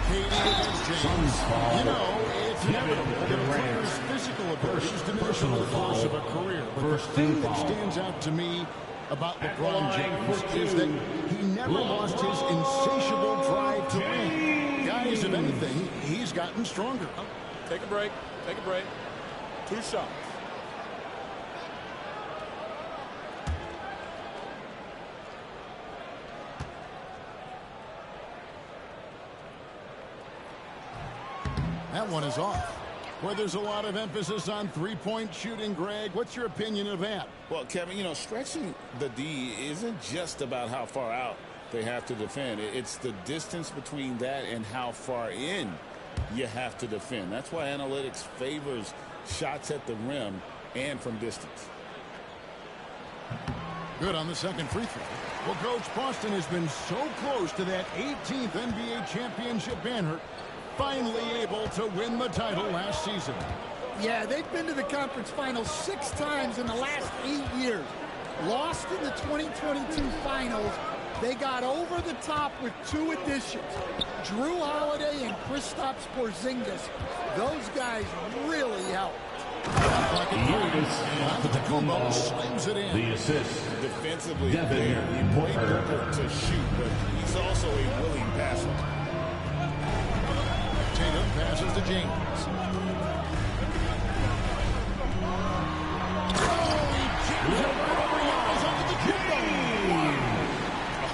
KD against James. You know, it's inevitable that a player's physical abilities diminish over the course of a career. But the thing that stands out to me about LeBron James is that he never lost his insatiable drive to win. Guys, if anything, he's gotten stronger. Take a break. Take a break. 2 shots. That one is off. Where there's a lot of emphasis on three-point shooting, Greg. What's your opinion of that? Well, Kevin, you know, stretching the D isn't just about how far out they have to defend. It's the distance between that and how far in you have to defend. That's why analytics favors shots at the rim and from distance. Good on the second free throw. Well, Coach, Boston has been so close to that 18th NBA championship banner. Finally able to win the title last season. Yeah, they've been to the conference finals 6 times in the last 8 years. Lost in the 2022 finals. They got over the top with 2 additions. Drew Holiday and Kristaps Porzingis. Those guys really helped. Slams it in. The assist. Defensively, Devin he played Booker. Booker to shoot, but he's also a willing passer. Tatum passes to James.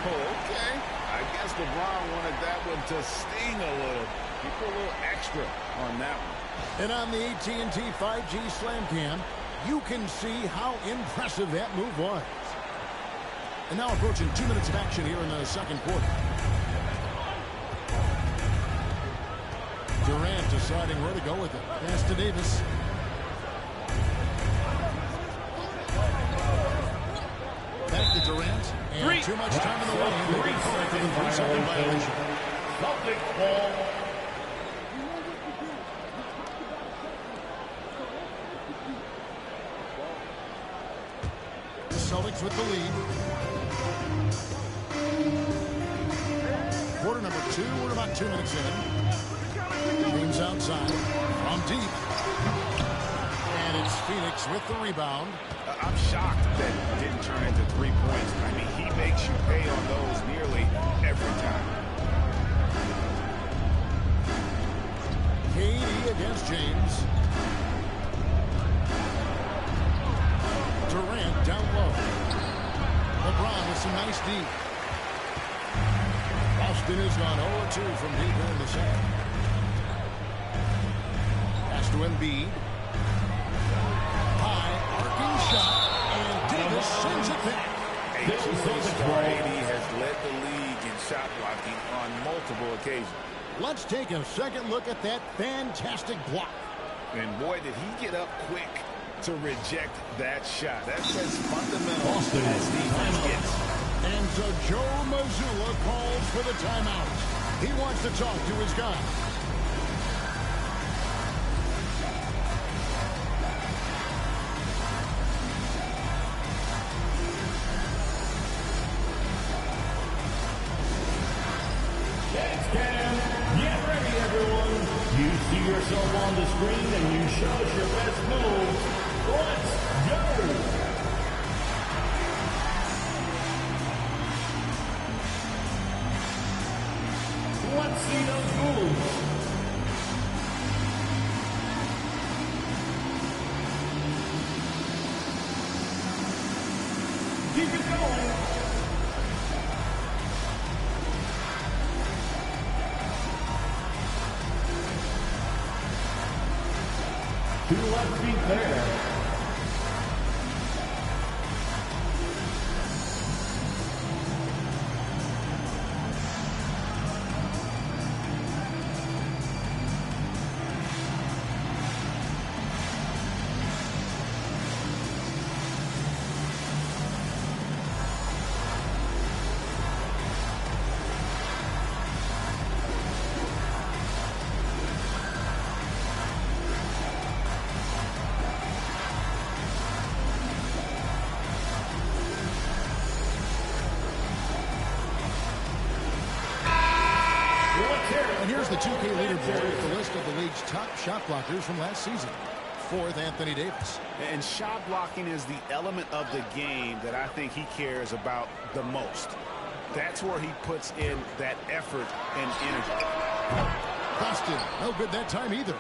Okay. I guess LeBron wanted that one to sting a little. He put a little extra on that one. And on the AT&T 5G Slam Cam, you can see how impressive that move was. And now approaching 2 minutes of action here in the second quarter. Durant deciding where to go with it. Pass to Davis. Back to Durant. And too much time in the lane. 3-second violation. Celtics ball. The Celtics with the lead. Quarter number 2. We're about 2 minutes in. James outside from deep. And it's Phoenix with the rebound. I'm shocked that it didn't turn into 3 points. I mean, he makes you pay on those nearly every time. KD against James. Durant down low. LeBron with some nice deep. Boston has gone 0-2 from deep here in the second. Pass to Embiid. High, arcing shot, and sends it back. AD has led the league in shot blocking on multiple occasions. Let's take a second look at that fantastic block. And boy, did he get up quick to reject that shot. That's as fundamental as defense gets. And so Joe Mazzulla calls for the timeout. He wants to talk to his guys. Get ready, everyone. You see yourself on the screen and you show us your best move. Let's go. Let's see those moves. Keep it going. Two left feet there. And here's the 2K leaderboard with the list of the league's top shot blockers from last season. Fourth, Anthony Davis. And shot blocking is the element of the game that I think he cares about the most. That's where he puts in that effort and energy. Boston, no good that time either.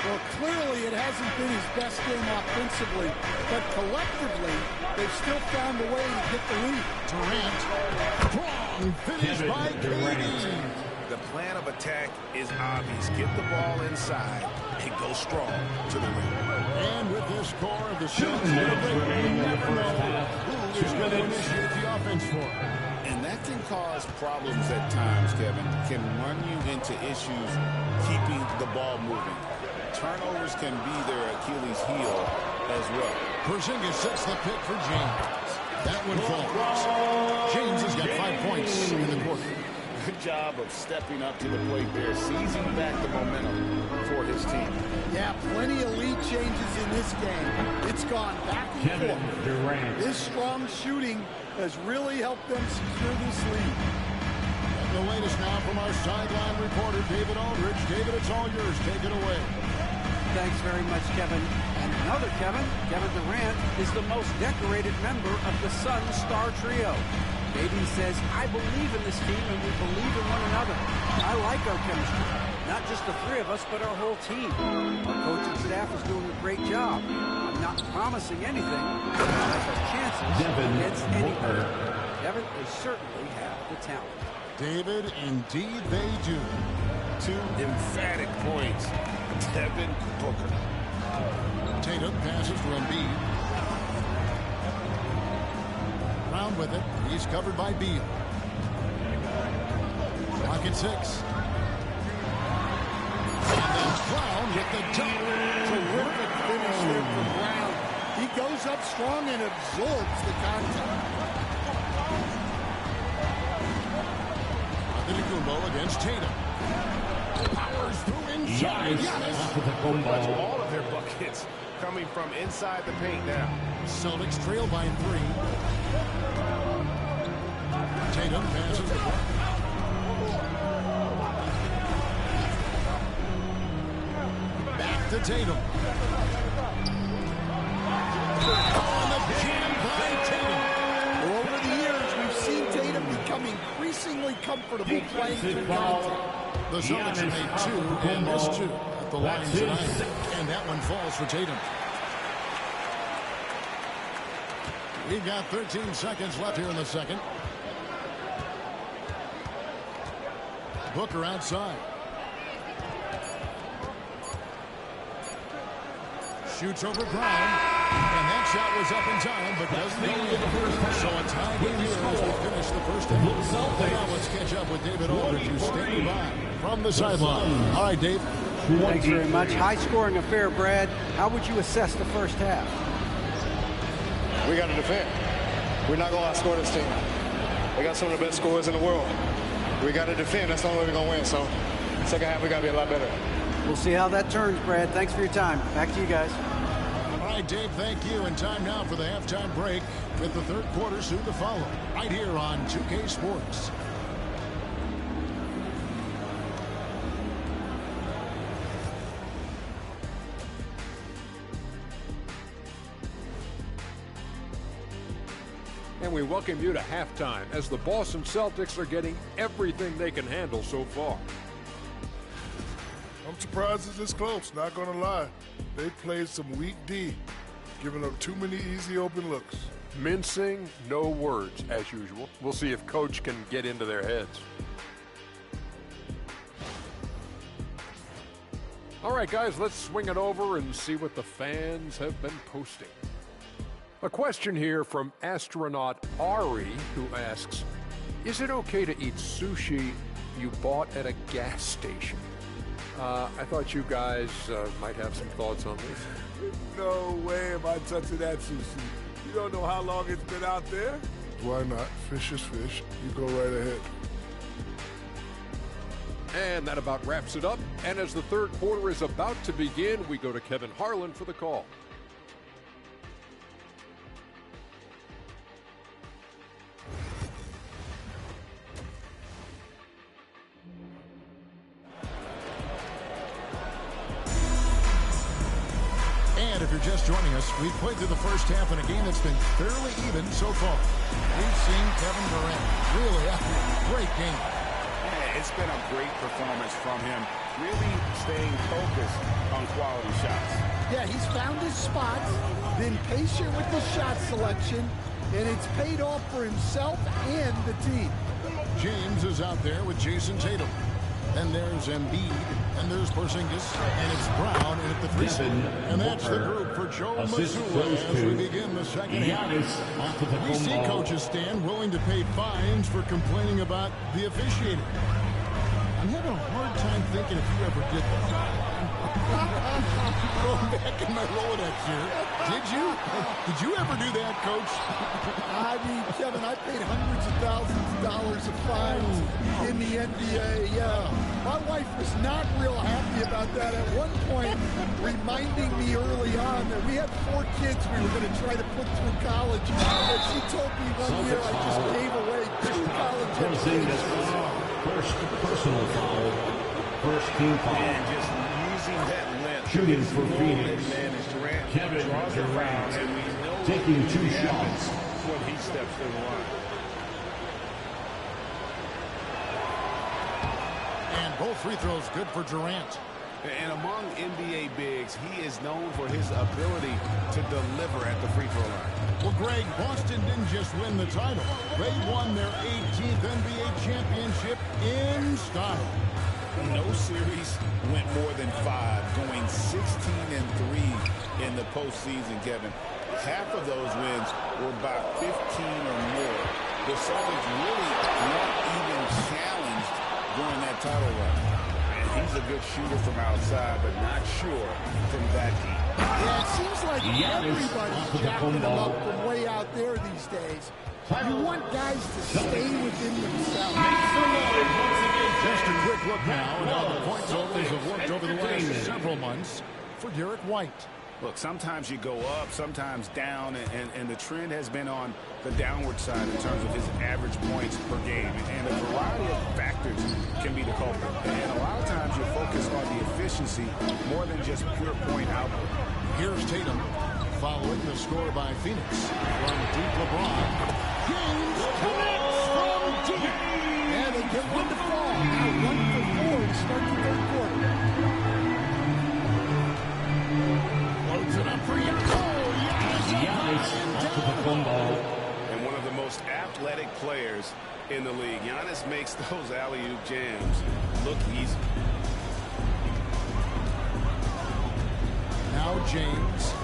Well, clearly it hasn't been his best game offensively, but collectively, they've still found a way to get the lead. Durant, strong finish by KD. The plan of attack is obvious. Get the ball inside and go strong to the rim. And with this score of the Suns, you never know who is going to initiate the offense for. And that can cause problems at times, Kevin. Can run you into issues keeping the ball moving. Turnovers can be their Achilles heel as well. Porzingis sets the pick for James. That one falls. James has got 5 points in the quarter. Good job of stepping up to the plate there, seizing back the momentum for his team. Yeah, plenty of lead changes in this game. It's gone back and forth. Durant. His strong shooting has really helped them secure this lead. And the latest now from our sideline reporter, David Aldridge. David, it's all yours. Take it away. Thanks very much, Kevin. And another Kevin, Kevin Durant, is the most decorated member of the Suns star trio. KD says, I believe in this team and we believe in one another. I like our chemistry. Not just the three of us, but our whole team. Our coaching staff is doing a great job. I'm not promising anything, but that's our chances against anybody. Kevin, they certainly have the talent. David, indeed they do. 2 emphatic points. Devin Booker. Tatum passes to Embiid. Brown with it. He's covered by Beal. Rocket 6. And then Brown with the dunk. Terrific finish there from Brown. He goes up strong and absorbs the contact. Antetokounmpo against Tatum. Powers through inside. Giannis. All of their buckets coming from inside the paint now. Celtics trail by 3. Tatum passes the ball. Back to Tatum. On the jam by Tatum. Well, over the years, we've seen Tatum become increasingly comfortable playing through contact. The Celtics have made 2 and missed 2 at the line tonight. And that one falls for Tatum. We've got 13 seconds left here in the second. Booker outside. Shoots over Brown. And And that shot was up in time, but doesn't go in. So a tie game here as we finish the first half. Now let's catch up with David Aldridge, who's standing by from the sideline. All right, Dave. Thanks very much. High-scoring affair, Brad. How would you assess the first half? We got to defend. We're not going to outscore this team. They got some of the best scorers in the world. We got to defend. That's the only way we're going to win. So second half, we got to be a lot better. We'll see how that turns, Brad. Thanks for your time. Back to you guys. All right, Dave, thank you. And time now for the halftime break with the third quarter soon to follow. Right here on 2K Sports. And we welcome you to halftime as the Boston Celtics are getting everything they can handle so far. I'm surprised it's this close, not going to lie. They played some weak D, giving up too many easy open looks. Mincing, no words, as usual. We'll see if Coach can get into their heads. All right, guys, let's swing it over and see what the fans have been posting. A question here from astronaut Ari, who asks, is it okay to eat sushi you bought at a gas station? I thought you guys might have some thoughts on this. No way am I touching that sushi. You don't know how long it's been out there? Why not? Fish is fish. You go right ahead. And that about wraps it up. And as the third quarter is about to begin, we go to Kevin Harlan for the call. And if you're just joining us, we've played through the first half in a game that's been fairly even so far. We've seen Kevin Durant really have a great game. Yeah, it's been a great performance from him, really staying focused on quality shots. Yeah, he's found his spots, been patient with the shot selection, and it's paid off for himself and the team. James is out there with Jason Tatum. And there's Embiid, and there's Porzingis, and it's Brown in at the 3 spot. And that's the group for Joe Mazzulla as we begin the second half. We see coaches stand willing to pay fines for complaining about the officiating. I'm having a hard time thinking if you ever did that. Going back in my Rolodex here. Did you? Did you ever do that, Coach? I mean, Kevin, I paid hundreds of thousands of dollars of fines in the NBA. Yeah, my wife was not real happy about that. At one point, reminding me early on that we had 4 kids we were going to try to put through college. And she told me one year I just gave away 2 college educations. First personal foul. First team foul. And just using that length. Shooting for Phoenix. Kevin Durant taking 2 shots. When he steps to the line. And both free throws good for Durant. And among NBA bigs, he is known for his ability to deliver at the free throw line. Well, Greg, Boston didn't just win the title. They won their 18th NBA championship in style. No series went more than 5, going 16-3 in the postseason, Kevin. Half of those wins were by 15 or more. The Celtics really weren't even challenged during that title run. And he's a good shooter from outside, but not sure from that deep. Yeah, it seems like everybody's jacking him up from way out there these days. You want guys to stay within themselves. Just a quick look now at how the point totals have worked over the last several months for Derek White. Look, sometimes you go up, sometimes down, and the trend has been on the downward side in terms of his average points per game. And a variety of factors can be the culprit. And a lot of times you focus on the efficiency more than just pure point output. Here's Tatum following the score by Phoenix. From deep LeBron. James connects from deep. And they get one to fall. Now 1 for 4 to start the third quarter. Loads it up for Giannis. And one of the most athletic players in the league. Giannis makes those alley-oop jams look easy. Now James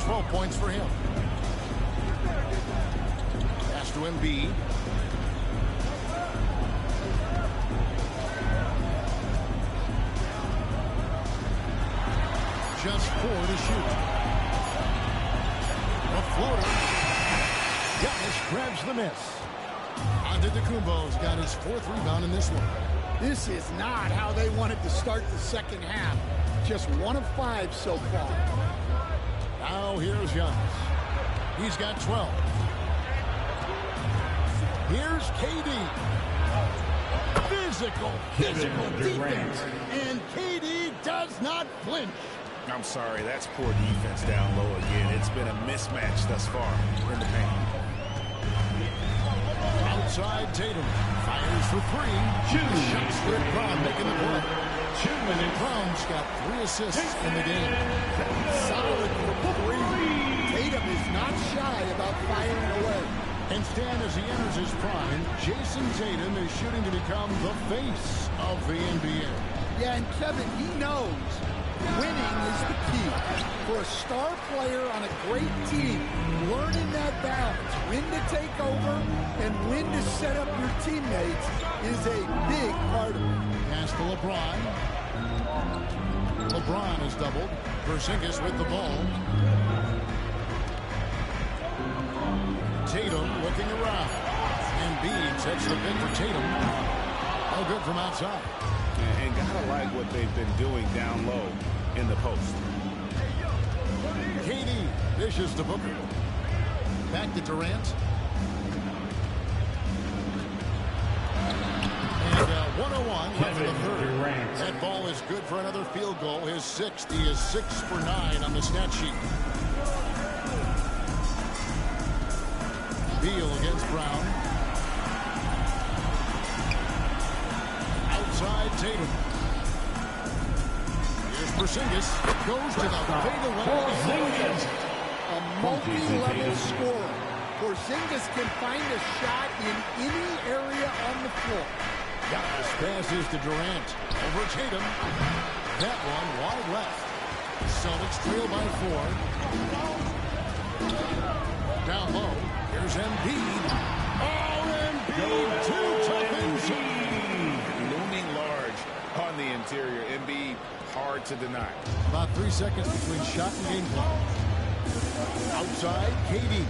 12 points for him. Pass to Embiid. Just 4 to shoot. A floater. Giannis grabs the miss. Antetokounmpo's got his 4th rebound in this one. This is not how they wanted to start the second half. Just 1 of 5 so far. Now here's Giannis. He's got 12. Here's KD. Physical defense. And KD does not flinch. I'm sorry, that's poor defense down low again. It's been a mismatch thus far in the paint. Outside Tatum. Fires for 3. Shots for Brown making the play. 2 minutes. Brown's got 3 assists in the game. Solid for 3. Tatum is not shy about firing away. And Stan, as he enters his prime, Jason Tatum is shooting to become the face of the NBA. Yeah, and Kevin, he knows winning is the key. For a star player on a great team, learning that balance, when to take over and when to set up your teammates is a big part of it. Pass to LeBron. LeBron is doubled. Porzingis with the ball. Tatum looking around. Embiid sets the pin for Tatum. No good from outside. And gotta like what they've been doing down low in the post. KD dishes to Booker. Back to Durant. And 101 left in the third. That ball is good for another field goal. His 6th. He is 6 for 9 on the stat sheet. Beal against Brown. Outside Tatum. Here's Porzingis. Goes to the fadeaway. Porzingis, a multi-level scorer. Porzingis can find a shot in any area on the floor. Giannis passes to Durant. Over Tatum. That one wide left. Celtics trail by 4. Down low. Here's Embiid. Oh, Embiid. 2 tough inside. Looming large on the interior. Embiid, hard to deny. About 3 seconds between shot and game clock. Outside, KD.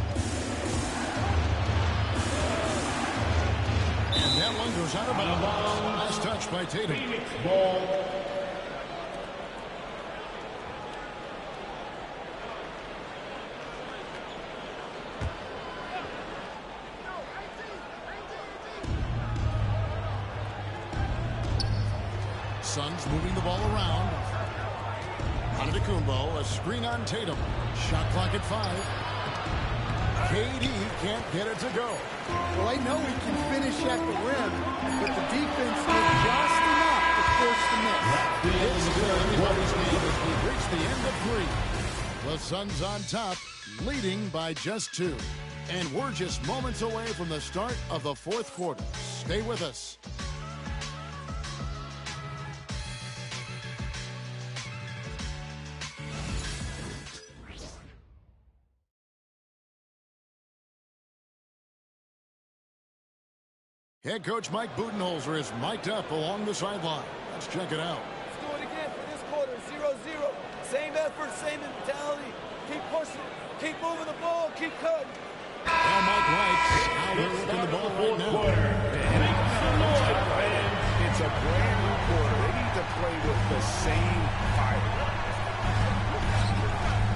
And that one goes out of bounds. Last touch by Tatum. Ball. Suns moving the ball around. Antetokounmpo, a screen on Tatum. Shot clock at 5. KD can't get it to go. Well, I know he can finish at the rim, but the defense did just enough to force the miss. It's still anybody's game as we reach the end of 3. The Suns on top, leading by just 2. And we're just moments away from the start of the 4th quarter. Stay with us. Head coach Mike Budenholzer is mic'd up along the sideline. Let's check it out. Let's do it again for this quarter. 0-0. Same effort, same mentality. Keep pushing. Keep moving the ball. Keep cutting. And Mike likes how they're working the ball right now. It's a brand new quarter. They need to play with the same fire.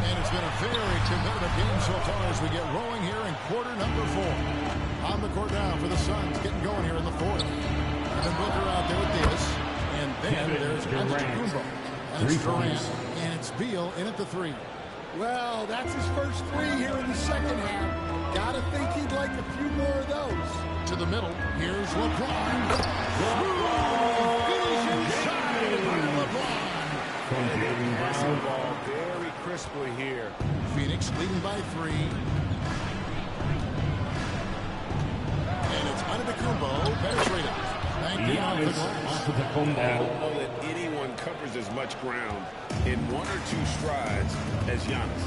And it's been a very competitive game so far as we get rolling here in quarter number 4. On the court now for the Suns, getting going here in the 4th. And then Booker out there with Davis. And then there's Antetokounmpo. And it's Durant. And it's Beal in at the 3. Well, that's his first 3 here in the second half. Gotta think he'd like a few more of those. To the middle, here's LeBron. Finishing shot by LeBron. Passing the ball very crisply here. Phoenix leading by 3. And it's Antetokounmpo penetrated. Giannis Antetokounmpo. I don't know that anyone covers as much ground in 1 or 2 strides as Giannis.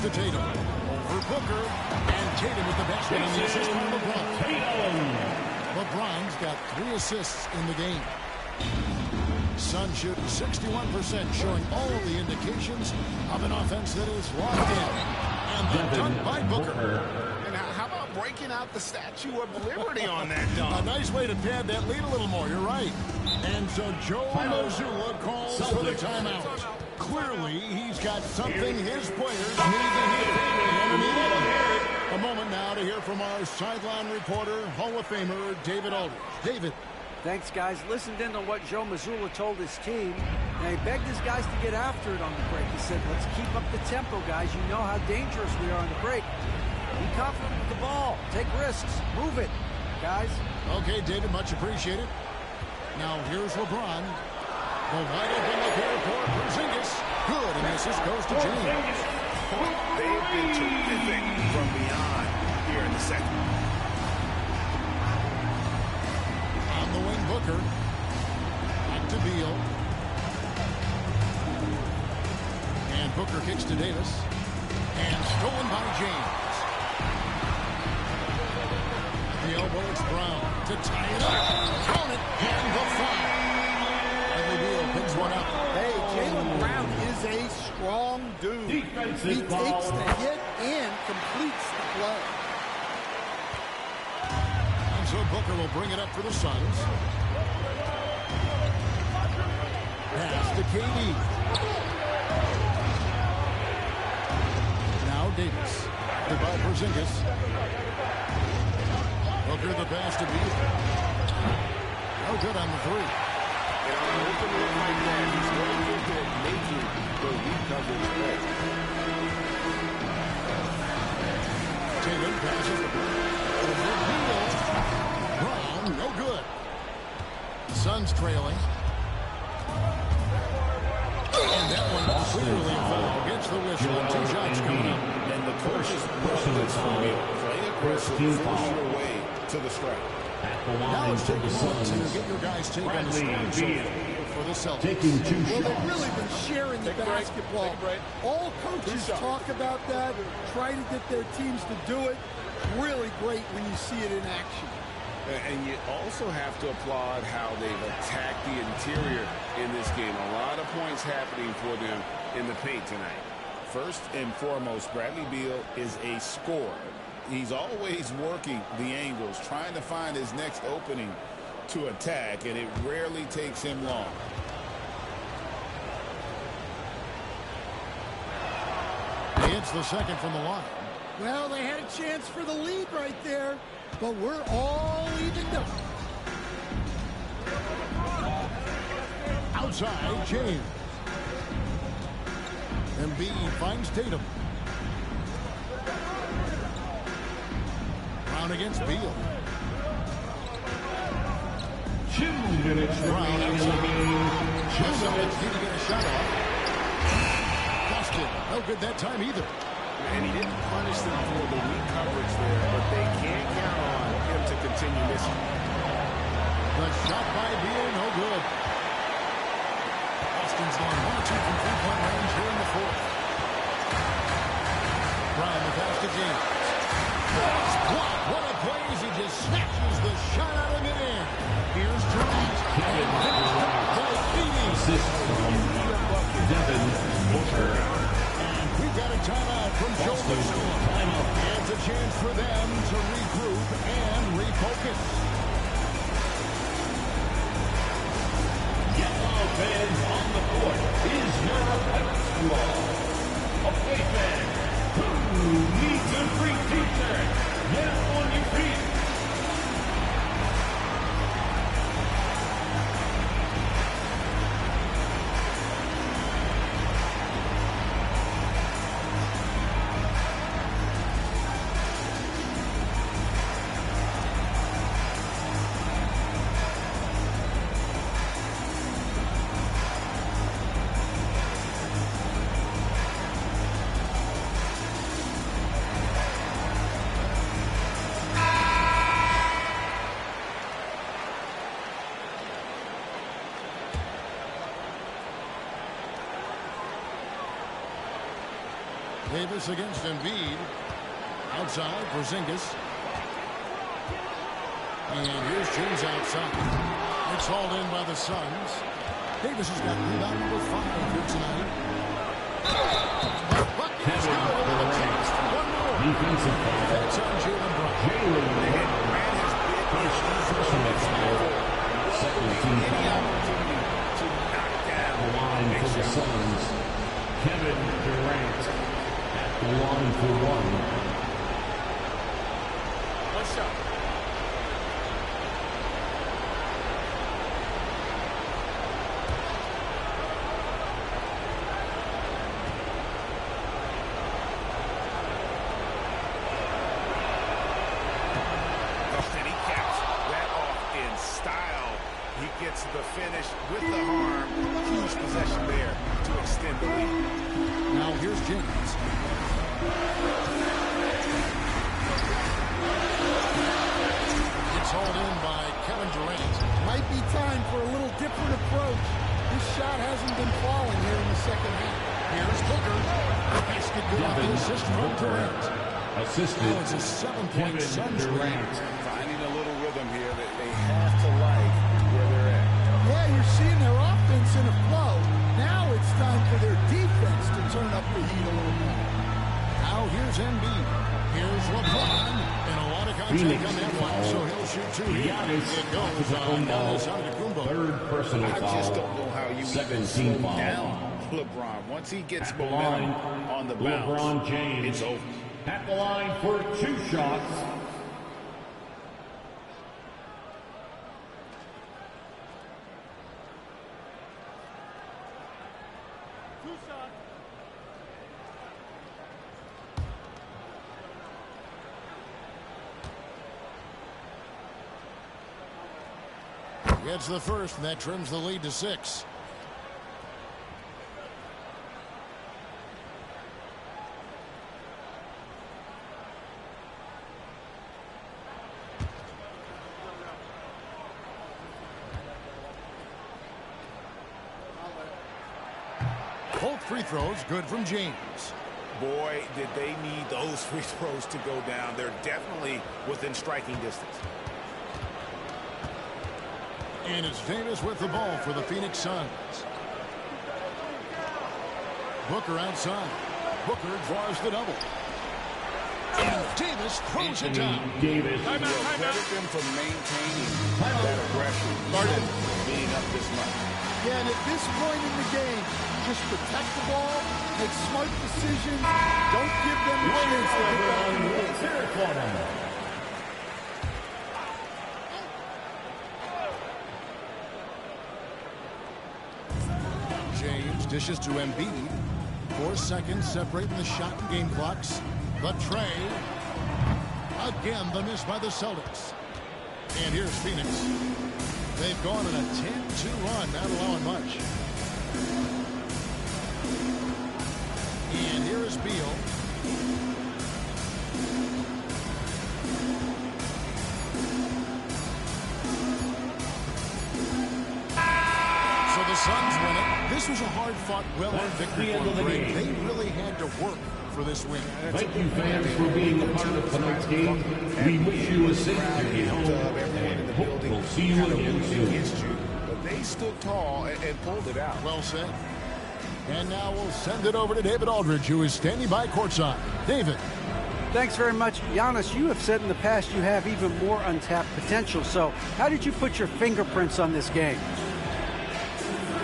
to Tatum. Over Booker. And Tatum with the basket and the assist from LeBron. LeBron's got 3 assists in the game. Suns shoot 61%, showing all of the indications of an offense that is locked in. And the dunk by Booker. And how about breaking out the Statue of Liberty on that dunk? A nice way to pad that lead a little more. You're right. And so Joe Mazzulla calls for the timeout. Clearly, he's got something his players need to hear. A moment now to hear from our sideline reporter, Hall of Famer David Aldridge. David. Thanks, guys. Listened in on what Joe Mazzulla told his team. And he begged his guys to get after it on the break. He said, let's keep up the tempo, guys. You know how dangerous we are on the break. Be confident with the ball. Take risks. Move it, guys. Okay, David, much appreciated. Now, here's LeBron. The wide open look here for Porzingis. Good, and the assist goes to James. They've been terrific from beyond here in the second. On the wing, Booker. Back to Beal. And Booker kicks to Davis. And stolen by James. The elbow, it's Brown to tie it up. Count it, and the foul. And Beal picks one up. Hey, Jaylen Brown is a strong dude. He takes the hit and completes the play. And so Booker will bring it up for the Suns. Pass to KD. Now Davis. Goodbye, Porzingis. Booker the pass to Beal. No good on the three. And on an open look like that, he's very good at making the weak coverage play. Tatum passes over Beal. Brown, no good. Suns trailing. And that one clearly a foul against the whistle. And 2 shots coming up. And the coaches love this from you. Play aggressive, force your way to the strike. Now it's taking to get your guys' take on the scoring for the Celtics. Taking 2 shots. Well, they've really been sharing the basketball. All coaches talk about that, try to get their teams to do it. Really great when you see it in action. And you also have to applaud how they've attacked the interior in this game. A lot of points happening for them in the paint tonight. First and foremost, Bradley Beal is a scorer. He's always working the angles, trying to find his next opening to attack, and it rarely takes him long. He hits the second from the line. Well, they had a chance for the lead right there, but we're all evened up. Outside, James. Embiid finds Tatum. Brown against Beal. 2 minutes remaining in the game. Just need to get a shot off. Busted. No good that time either. And he didn't punish them for the weak coverage there, but they can't count on him to continue missing. The shot by Beal, no good. Austin's gone 1 or 2 from 3-point range here in the fourth. Brown the pass to James. Nice block. What a play as he just snatches the shot out of midair. Here's Durant. Assist from Devin Booker. And we've got a timeout from Joe Mazzulla. Timeout. And it's a chance for them to regroup and refocus. Yellow fans on the court is your Pep Squad. Away fans who need to free t-shirt. Get up on your Davis against Embiid. Outside for Porzingis. And here's James outside. It's hauled in by the Suns. Davis has got rebound number 5 here tonight. Bucket's good over the chance for one more. Defensive foul. That's on Jaylen Brown. Jaylen Brown. First personal foul. Second team foul. The line for the Suns. Kevin Durant at the line for 1. One shot. The finish with the harm. Huge possession there to extend the lead. Now here's James. It's hauled in by Kevin Durant. Might be time for a little different approach. This shot hasn't been falling here in the second half. Here's Booker. The basket good off the assist from Durant. Assisted. It's a 7-point Suns Durant. Finding a little rhythm here that they have to like where they're at. Yeah, you're seeing their offense in a flow. Now it's time for their defense to turn up the heat a little more. Now here's Embiid. Here's LeBron. And a lot of contact on that one, so he'll shoot 2 here. It goes on Giannis Antetokounmpo. Third personal foul. I just don't know how you even slow foul. down LeBron. Once he gets At the momentum line, on the bounce, LeBron James. it's over. At the line for 2 shots. Gets the first, and that trims the lead to 6. Both free throws good from James. Boy, did they need those free throws to go down. They're definitely within striking distance. And it's Davis with the ball for the Phoenix Suns. Booker outside. Booker draws the double. And Davis throws it down. Davis. Credit them for maintaining that aggression, even being up this much. Yeah, and at this point in the game, just protect the ball, make smart decisions, don't give them a chance to get back in the game. James dishes to Embiid. 4 seconds separating the shot and game clocks. The tray. Again, the miss by the Celtics. And here's Phoenix. They've gone on a 10-2 run, not allowing much. And here is Beal. So the Suns win it. This was a hard-fought, well-earned victory for them. They really had to work for this win. Thank you, fans, for being a part of tonight's game. We wish you a safe journey home, and hope we'll see you again soon. But they stood tall and pulled it out. Well said. And now we'll send it over to David Aldridge, who is standing by courtside. David. Thanks very much. Giannis, you have said in the past you have even more untapped potential. So how did you put your fingerprints on this game?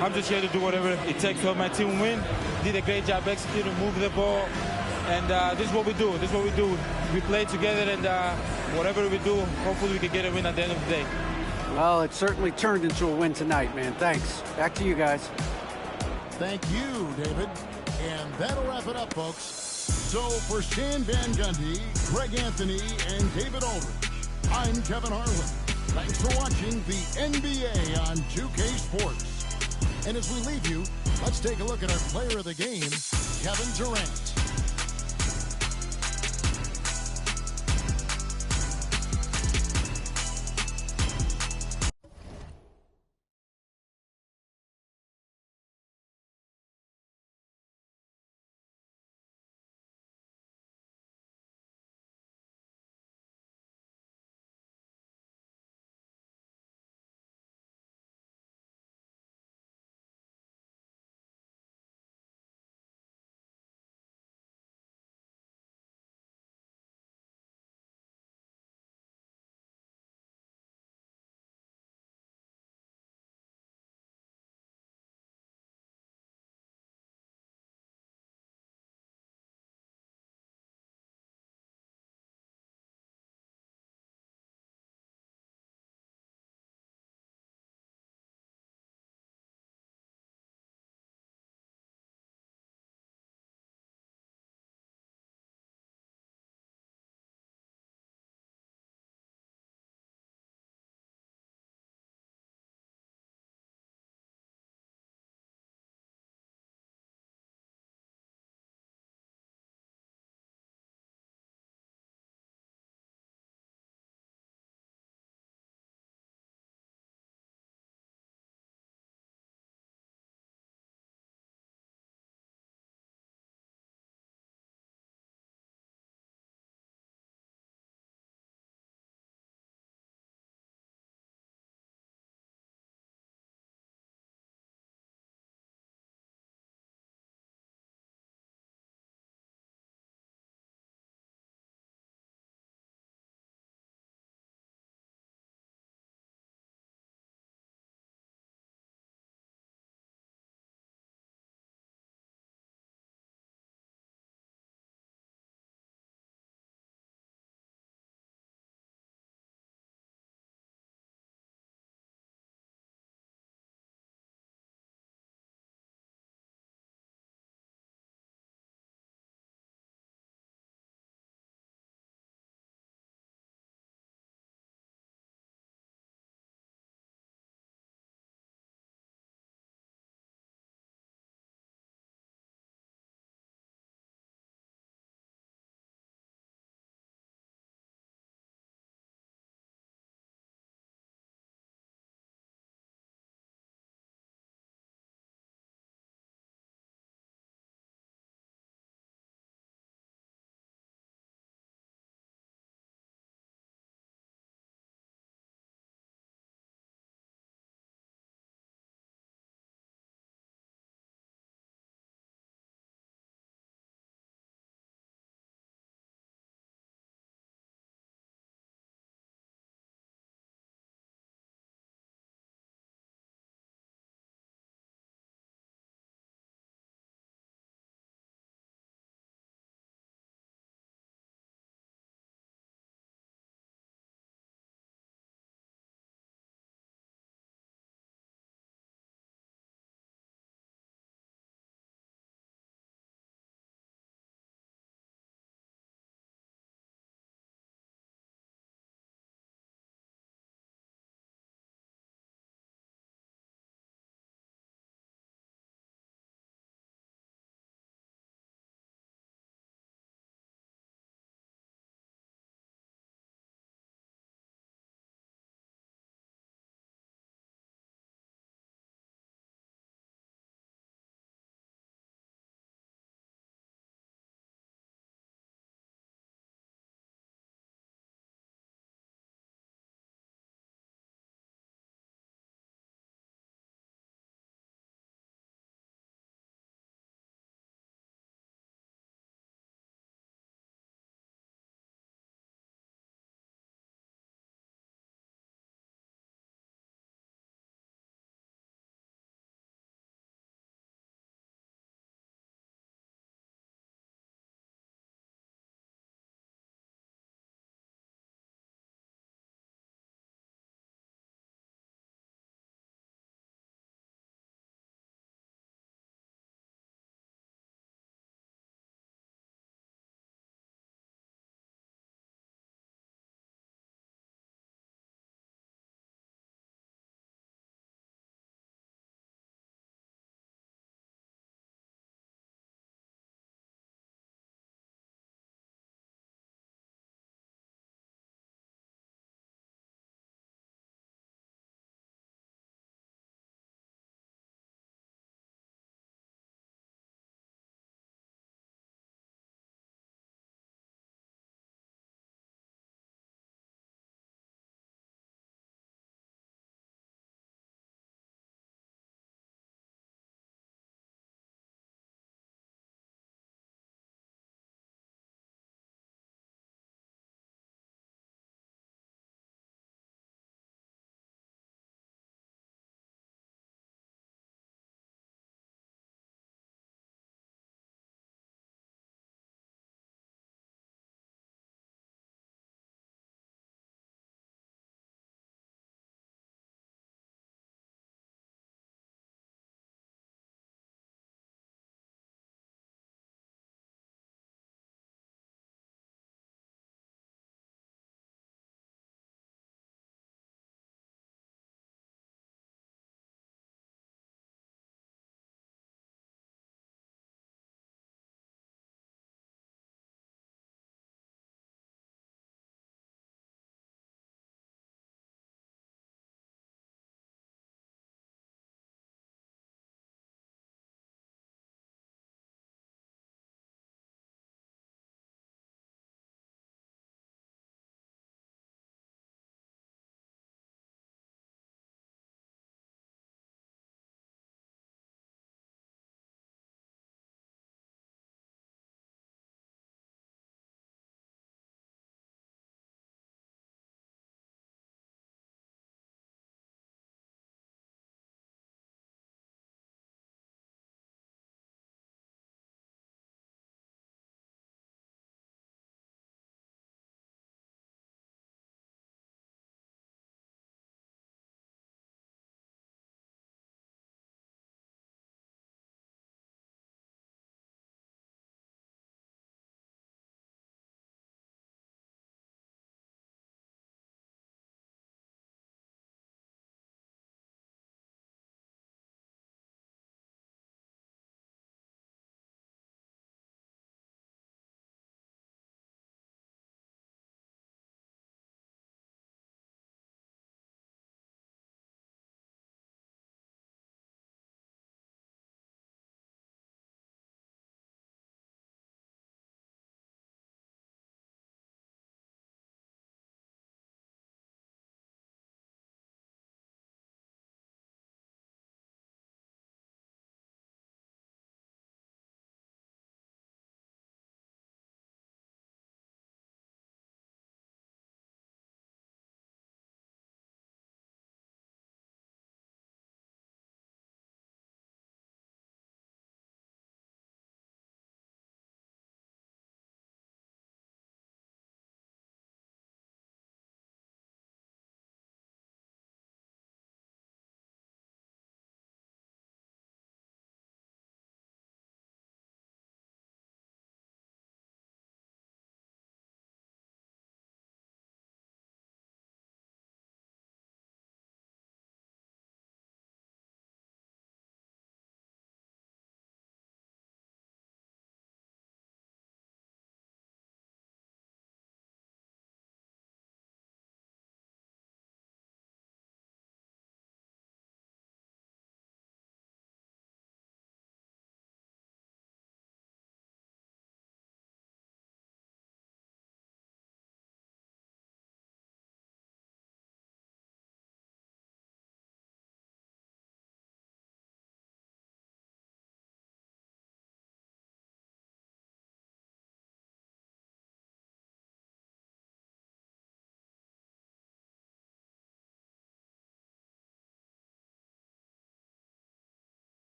I'm just here to do whatever it takes to help my team win. Did a great job executing, moving the ball. And this is what we do. This is what we do. We play together, and whatever we do, hopefully we can get a win at the end of the day. Well, it certainly turned into a win tonight, man. Thanks. Back to you guys. Thank you, David. And that'll wrap it up, folks. So for Stan Van Gundy, Greg Anthony, and David Aldridge, I'm Kevin Harlan. Thanks for watching the NBA on 2K Sports. And as we leave you, let's take a look at our player of the game, Kevin Durant.